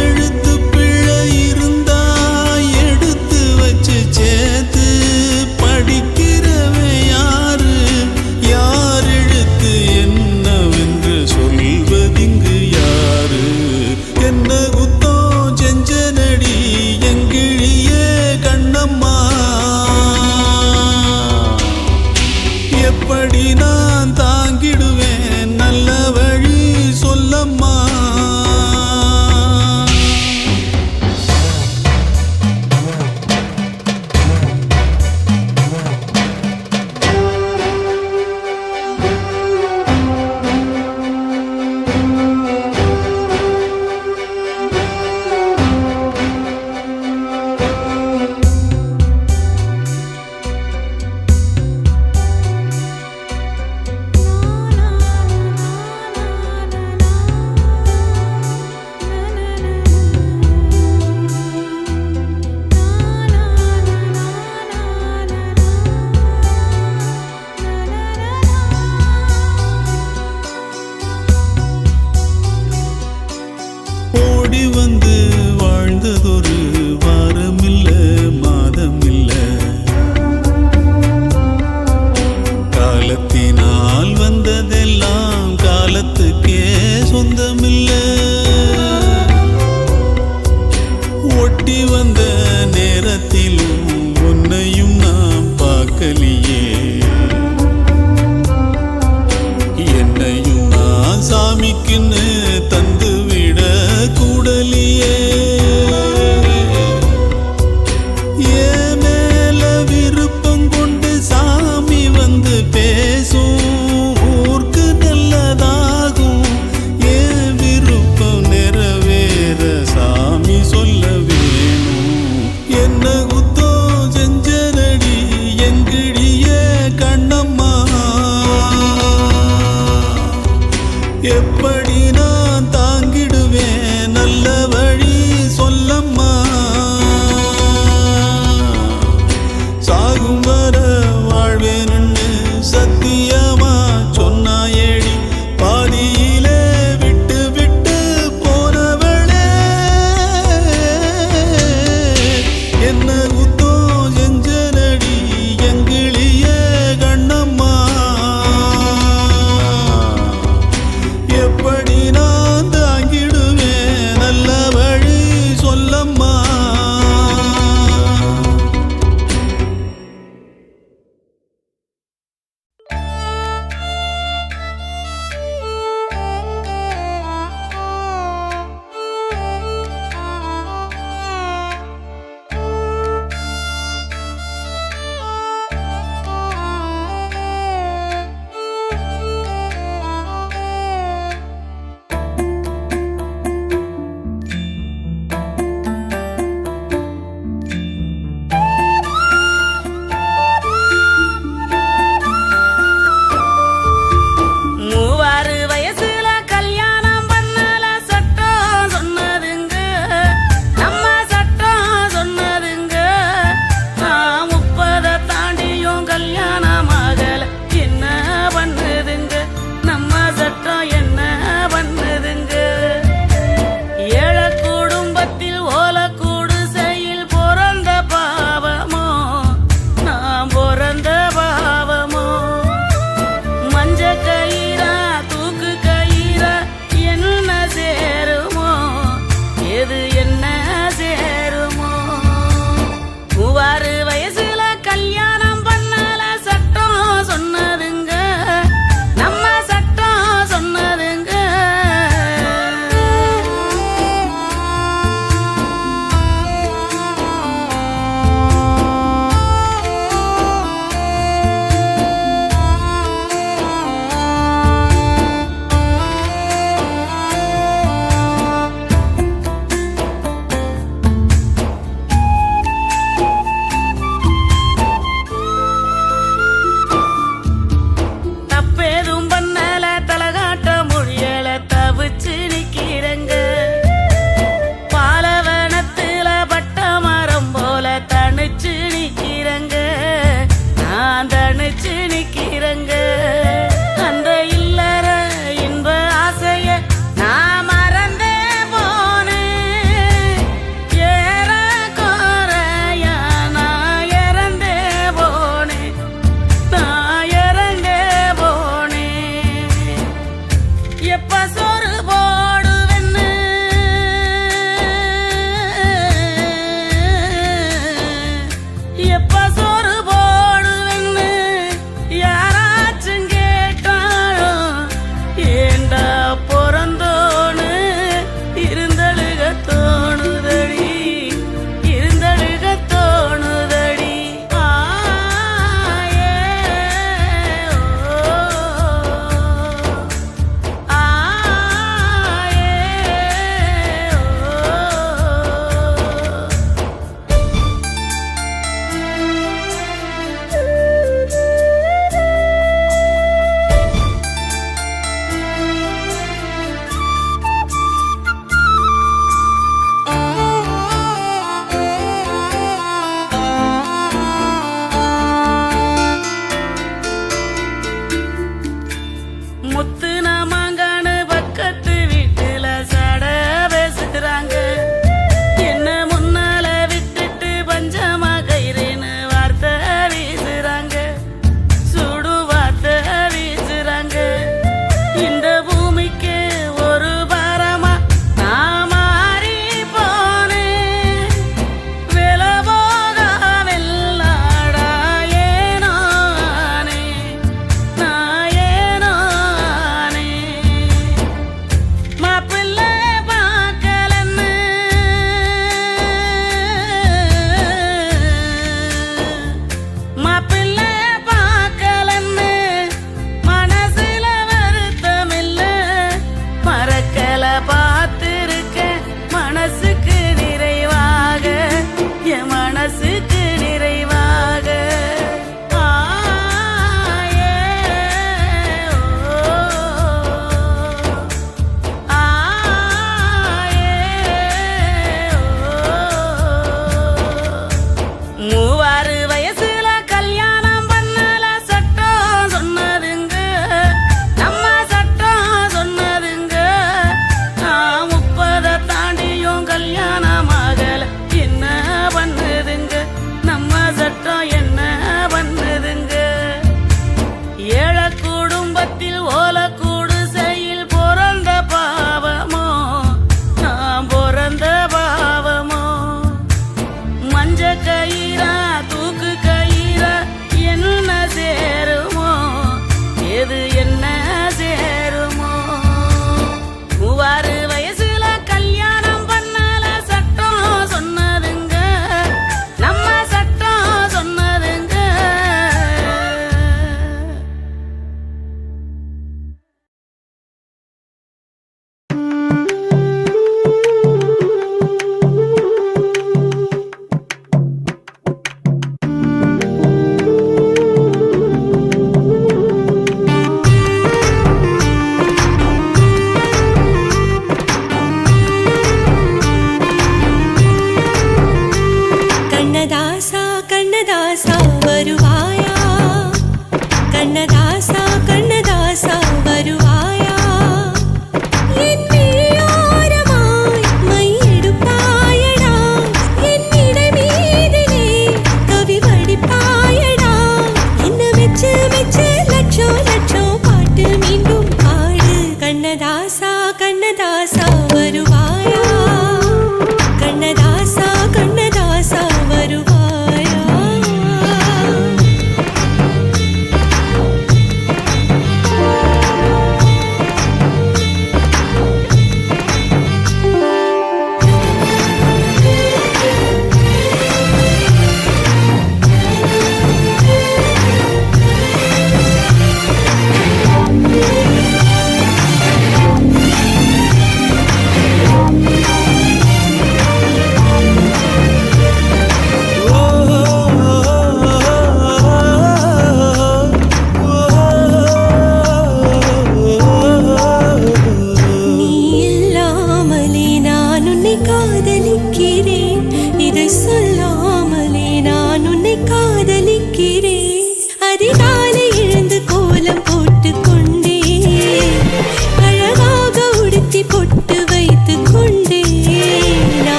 எழுத்து பிழை இருந்தா எடுத்து வச்சு சேர்த்து படிக்கிறவன் யாரு யார் எழுத்து என்னவென்று சொல்வதிங்கு யாரு என்ன குத்தோ செஞ்சனடி எங்கிழிய கண்ணம்மா எப்படி நான் தாங்கிடுவேன் நல்ல வழி சொல்லம்மா ஓடி வந்து வாழ்ந்ததொரு வாரமில்ல மாதமில்ல காலத்தினால் வந்ததெல்லாம் காலத்துக்கே சொந்தமில்ல ஒட்டி வந்த நேரத்திலும் உன்னையும் நாம் பார்க்கலையே என்னையும் நான் சாமிக்குன்னு தந்து விட கூடலியே ஏன் மேல விருப்பம் கொண்டு சாமி வந்து பேசும் ஊருக்கு நல்லதாகும் ஏன் விருப்பம் நிறைவேற சாமி சொல்ல வேணும் என்ன குத்தோ செஞ்சனடி எங்கிழிய கண்ணம்மா எப்படி நான் தாங்கிடுவேன் நல்ல வழி சொல்லம்மா சாகும் வர வாழ்வேன்னு சத்தியம்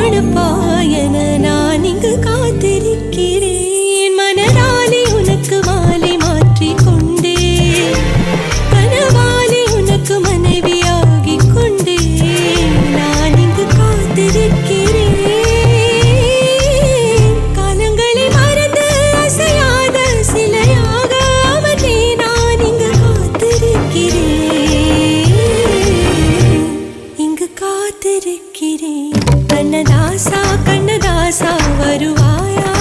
மணப்பாயன நான் இங்கு காத்திருக்கிறேன். மனதாலே உனக்கு மாலை மாற்றிக் கொண்டேன், கனவாலே உனக்கு மனைவியாகிக் கொண்டேன். நான் இங்கு காத்திருக்கிறேன். காலங்களை மறந்து அசையாத சிலையாக அவனே நான் இங்கு காத்திருக்கிறேன், இங்கு காத்திருக்கிறேன். கண்ணதாசா கண்ணதாசா வருவாயா,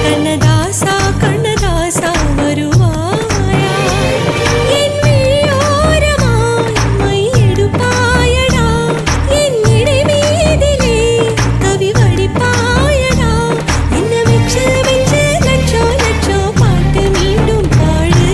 கண்ணதாசா கண்ணதாசா வருவாயா, என் விழியோரமாய் மையெடுப்பாயடா, என் இடை மீதிலே கவி வடிப்பாயடா, என்ன வெச்சு வெச்சு லட்சோ லட்சோ பாட்டு மீண்டும் பாடு.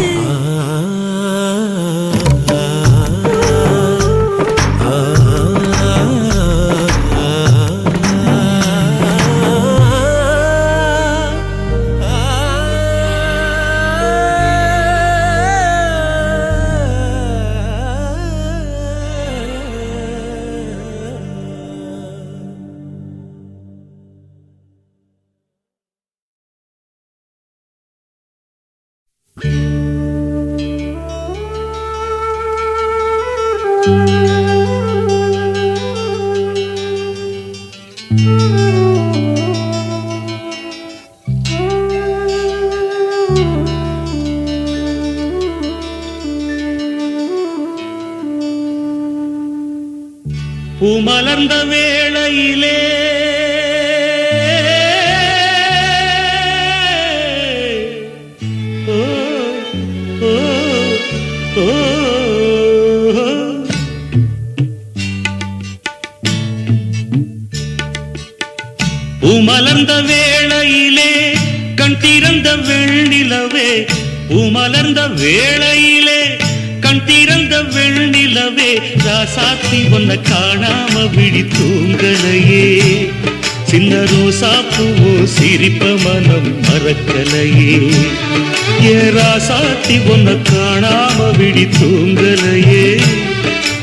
பூமலர்ந்த வேளையிலே ஓ ஓ ஓ பூமலர்ந்த வேளையிலே கண் திறந்த வெண்ணிலவே, பூமலர்ந்த வேளையிலே கண் திறந்த வெண்ணிலவே, ராசாத்தி ஒன்ன காணாம விழி தூங்கலையே, சின்ன ரோசா பூவோ சிரிப்ப மனம் மறக்கலையே, ஏ ராசாத்தி ஒன்ன காணாம விழி தூங்கலையே,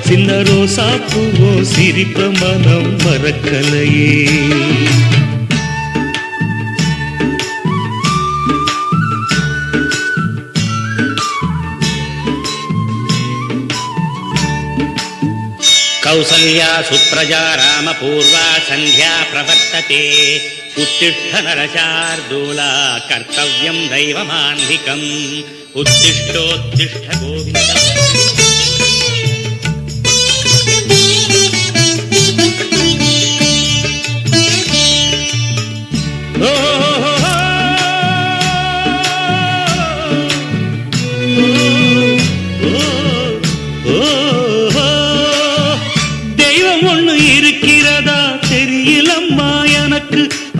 சின்ன ரோசா பூவோ சிரிப்ப மனம் மறக்கலையே. कौसल्या सुप्रजा रामपूर्वा सन्ध्या प्रवर्तते, उत्तिष्ठ नरशार्दूला कर्तव्यं दैवमान्धिकम्, उत्तिष्ठोत्तिष्ठ गोविन्द.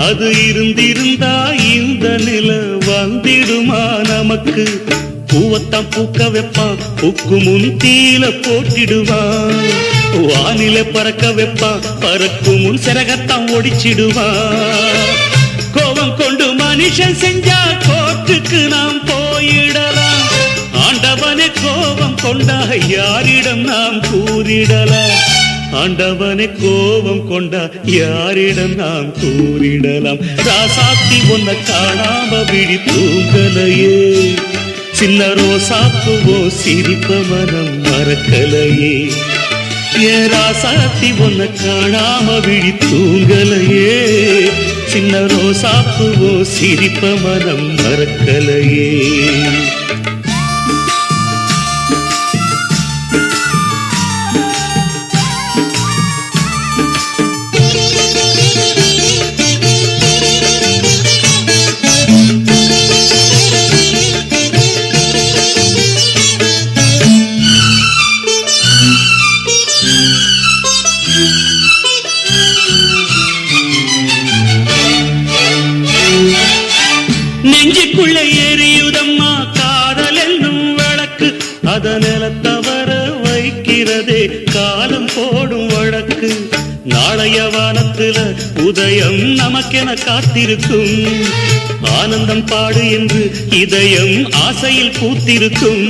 அது இருந்திருந்தா இந்த நில வந்திடுமா நமக்கு, பூவத்தான் பூக்க வைப்பான் பூக்கு முன் தீல போட்டிடுவான், வானில பறக்க வைப்பான் பறக்கும் முன் சிறகத்தான் ஒடிச்சிடுவான், கோபம் கொண்டு மனுஷன் செஞ்சா கோர்ட்டுக்கு நாம் போயிடலாம், ஆண்டவனே கோபம் கொண்டா யாரிடம் நாம் கூறிடலாம், ஆண்டவனை கோபம் கொண்டா யாரிடம் நாம் கூறிடலாம், ராசாத்தி ஒன்ன காணாம விழி தூங்கலையே, சின்ன ரோசாப்புவோ சிரிப்ப மனம் மறக்கலையே, ஏ ராசாத்தி ஒன்ன காணாம விழி தூங்கலையே, சின்ன ரோசாப்புவோ சிரிப்ப மனம் மறக்கலையே. நெஞ்சுக்குள்ள எரியுதம்மா காதல் என்னும் விளக்கு, அதனில தவற வைக்கிறதே காலம் போடும் வழக்கு, நாளைய வானத்துல உதயம் நமக்கென காத்திருக்கும், ஆனந்தம் பாடு என்று இதயம் ஆசையில் பூத்திருக்கும்,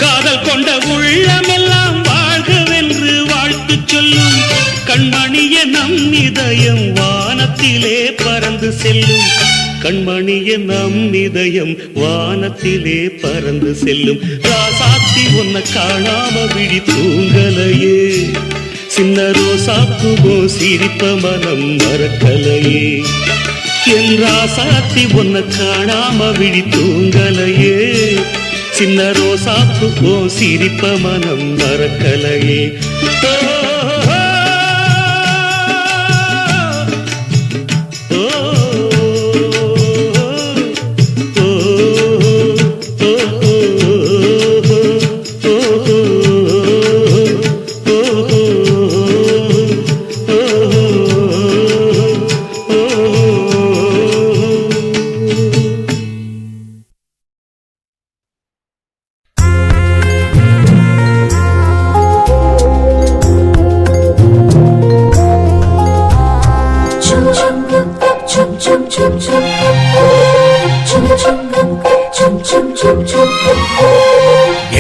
காதல் கொண்ட உள்ளமெல்லாம் வாழ்கவென்று கண்மணிய நம் இதயம் வானத்திலே பறந்து செல்லும், கண்மணிய நம் இதயம் வானத்திலே பறந்து செல்லும். ராசாத்தி உன்னை காணாம விழி தூங்கலையே, சின்ன ரோசாப்புவோ சிரிப்ப மனம் மறக்கலையே. என் ராசாத்தி உன்னை காணாம விழி தூங்கலையே, சின்ன ரோசாப்புவோ சிரிப்ப மனம் மறக்கலையே.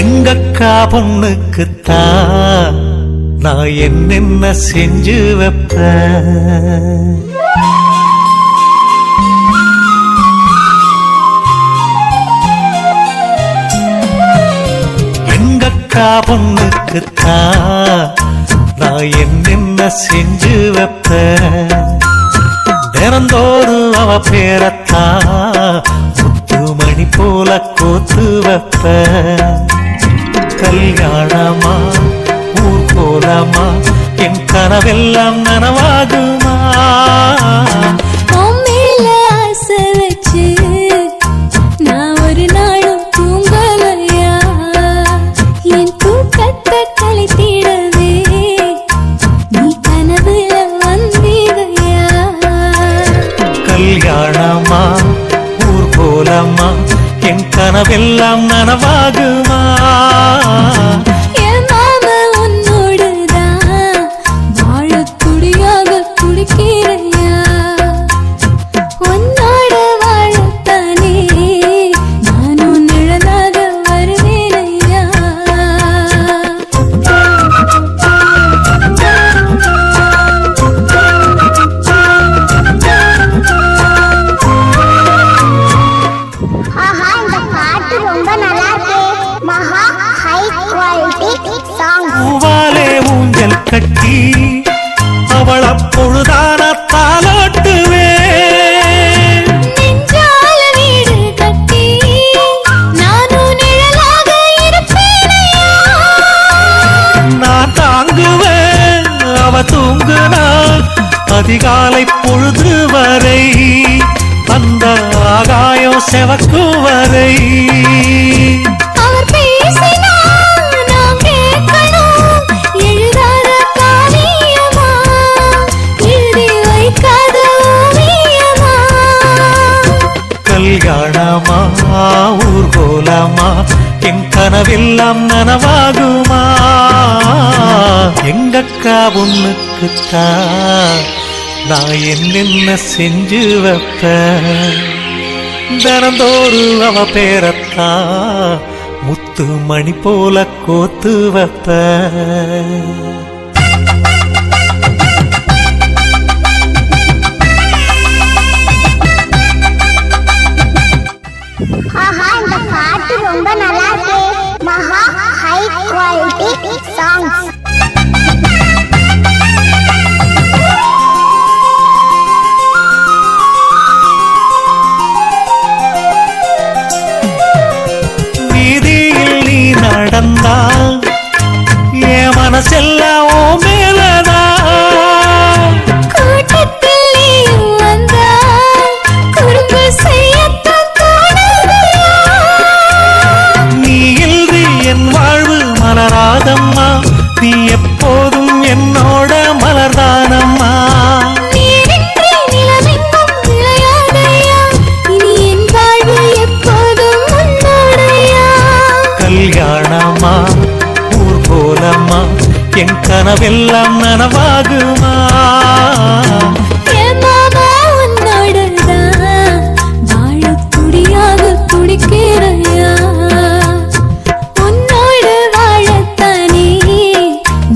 எங்கக்கா பொண்ணுக்குத்தான் நான் என்னென்ன செஞ்சு வைப்பேன். எங்கக்கா பொண்ணுக்குத்தான் நான் என்னென்ன செஞ்சு வைப்பேன். தினந்தோறும் அவ பேரத்தான் முத்துமணி போல கோத்து வைப்பேன். கல்யாணமா ஊர் கோலமா என் கனவெல்லாம் நனவாகுமா? மேல ஆசை வச்சு நான் ஒரு நாளும் தூங்கலையா, என் தூக்கத்தை கழித்திடவே நீ கனவுல வந்தீதையா. கல்யாணமா ஊர் கோலமா என் கனவெல்லாம் நனவாகுமா? என் மாமா உன்னோடுதான் வாழத் துடியாக துடிக்கிறையா, உன்னோட வாழத்தானே நானும் நிழலாக வருவேனையா. ஆஹா, இந்த பாட்டு ரொம்ப நல்லா இருக்கு. மகா ஹை குவாலிட்டி சாங். பூவாலே ஊஞ்சல் கட்டி அவள் அப்பொழுதான தாலாட்டுவேன். நெஞ்சால வீடு கட்டி நானும் நிழலாக இருப்பேனையா. நான் தாங்குவேன் அவ தூங்குனாள் அதிகாலை பொழுது வரை, அந்த ஆகாயம் செவக்கும் வரை. அவர் பேசினால் நாம் கேட்கணும், எழுதாத காவியமா, எழுதி வைக்காத ஓவியமா. கல்யாணமா ஊர்கோலமா என் கனவெல்லாம் நனவாகுமா? எங்கக்கா பொண்ணுக்குத்தான் நான் என்னென்ன செஞ்சு வைப்பேன். தினந்தோறும் அவ பேரத்தான் முத்து மணி போல கோத்து வைப்பேன். ஆஹா, இந்த பாட்டு ரொம்ப நல்லா இருக்கு. மகா ஹை குவாலிட்டி சாங்ஸ். வீதியில் நீ நடந்தா என் மனசெல்லாம் ஓ மேலதான். கூட்டத்தில் நீயும் வந்தால் குறும்பு செய்யத்தான் தோணுதையா. நீ இன்றி என் வாழ்வு மலராதம்மா, நீ எப்போதும் என்னோட மலர்தானம்மா. நீரின்றி நிலமெங்கும் விளையாதையா, இனி என் வாழ்வு எப்போதும் உன்னோடையா. கல்யாணமா ஊர்கோலமா என் கனவெல்லாம் நனவாகுமா? என் மாமா உன்னோடுதான் வாழத் துடியாக துடிக்கிறையா, உன்னோடு வாழத்தானே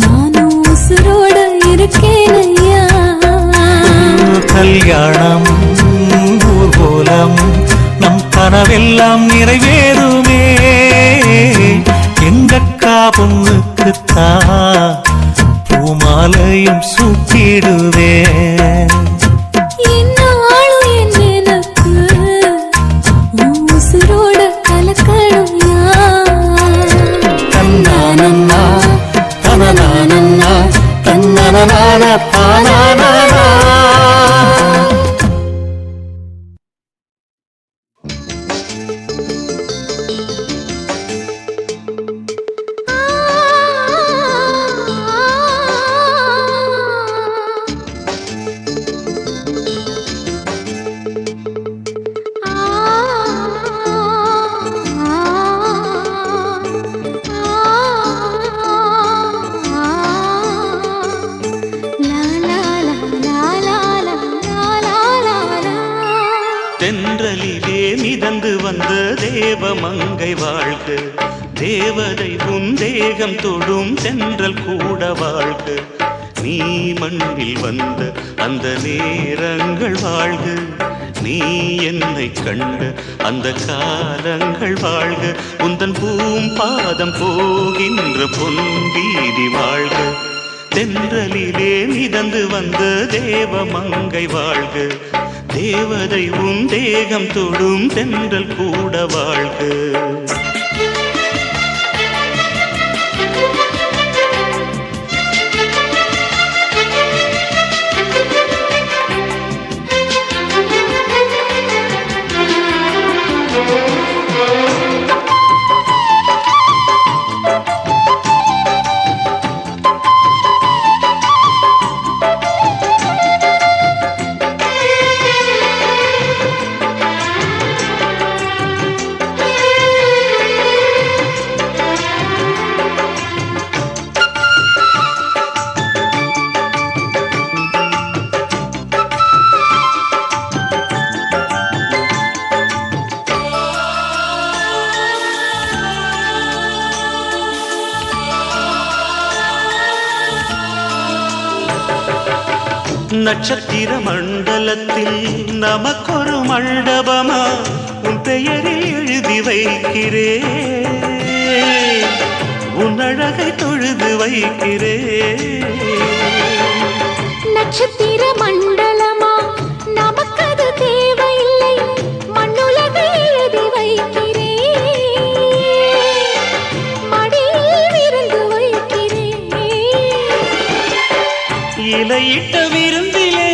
நானும் உசுரோடு இருக்கேன். கல்யாணம் ஊர்கோலம் நம் கனவெல்லாம் நிறைவேறுமே. எங்கக்கா பொண்ணுக்குத்தான் பூமாலையும் சூட்டிடுவேன். என்னாலும் என் எனக்கு உன் உசுரோட கலக்கணும்யா. தன்னானன்னா தனனானன்னா தன்னனனான தானானா. தென்றலிலே மிதந்து வந்த தேவமங்கை வாழ்க, தேவதை உன் தேகம் தொடும் தென்றல் கூட வாழ்க. நீ மண்ணில் வந்த அந்த நேரங்கள் வாழ்க, நீ என்னை கண்ட அந்த காலங்கள் வாழ்க. உந்தன் பூம்பாதம் போகின்ற பொன்வீதி வாழ்க. தென்றலிலே மிதந்து வந்த தேவமங்கை வாழ்க, தேவதை உன் தேகம் தொடும் தென்றல் கூட வாழ்க. நட்சத்திர மண்டலத்தில் நமக்கொரு மண்டபமா உன் பெயரில் எழுதி வைக்கிறேன், உன் அழகை தொழுது வைக்கிறேன். நட்சத்திர மண்டலமா நமக்கது தேவையில்லை, மண்ணுலகை எழுதி வைக்கிறேன், மடியில் விருந்து வைக்கிறேன். இலையிட்ட விருந்திலே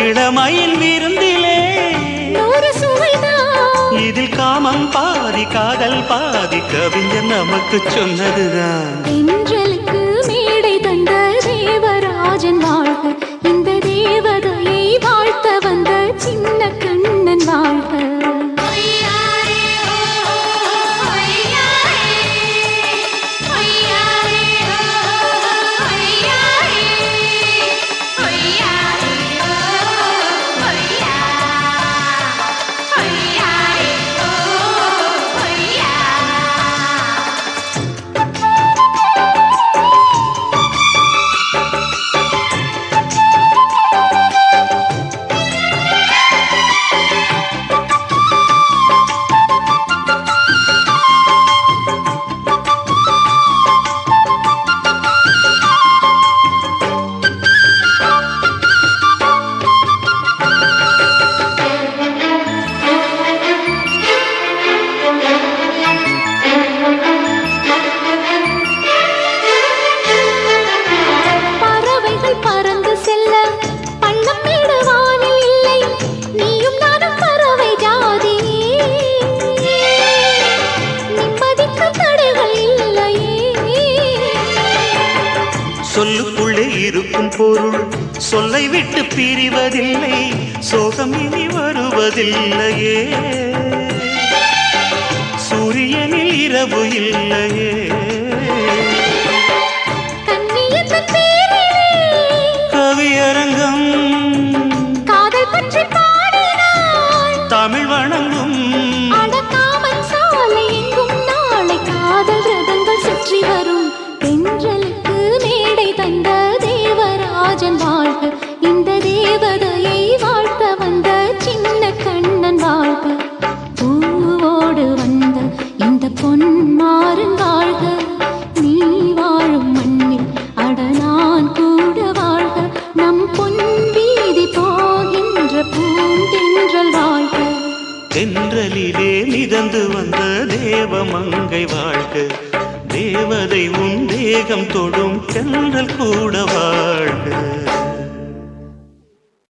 இளமயில் விருந்திலே நூறு சுவைதான். இதில் காமம் பாதி காதல் பாதி கவிஞர் நமக்கு சொன்னதுதான். தென்றலுக்கு மேடை தந்த தேவராஜன் வாழ்க, இந்த தேவதையை வாழ்த்த வந்த சின்ன கண்ணன் வாழ்க. சொல்லுக்குள்ளே இருக்கும் பொருள் சொல்லை விட்டு பிரிவதில்லை, சோகம் இனி வருவதில்லையே. சூரியனில் இரவு இல்லையே. கவியரங்கம் காதல் பற்றி பாடினாள், தமிழ் வணங்கும் அடக்காமன் சாலை எங்கும் நாளை காதல் ரதங்கள் சுற்றி வரும். தென்றலுக்கு மேடை தந்த தேவராஜன் தேவமங்கை வாழ்க, தேவதை உன் தேகம் தொடும் தென்றல் கூட வாழ்க.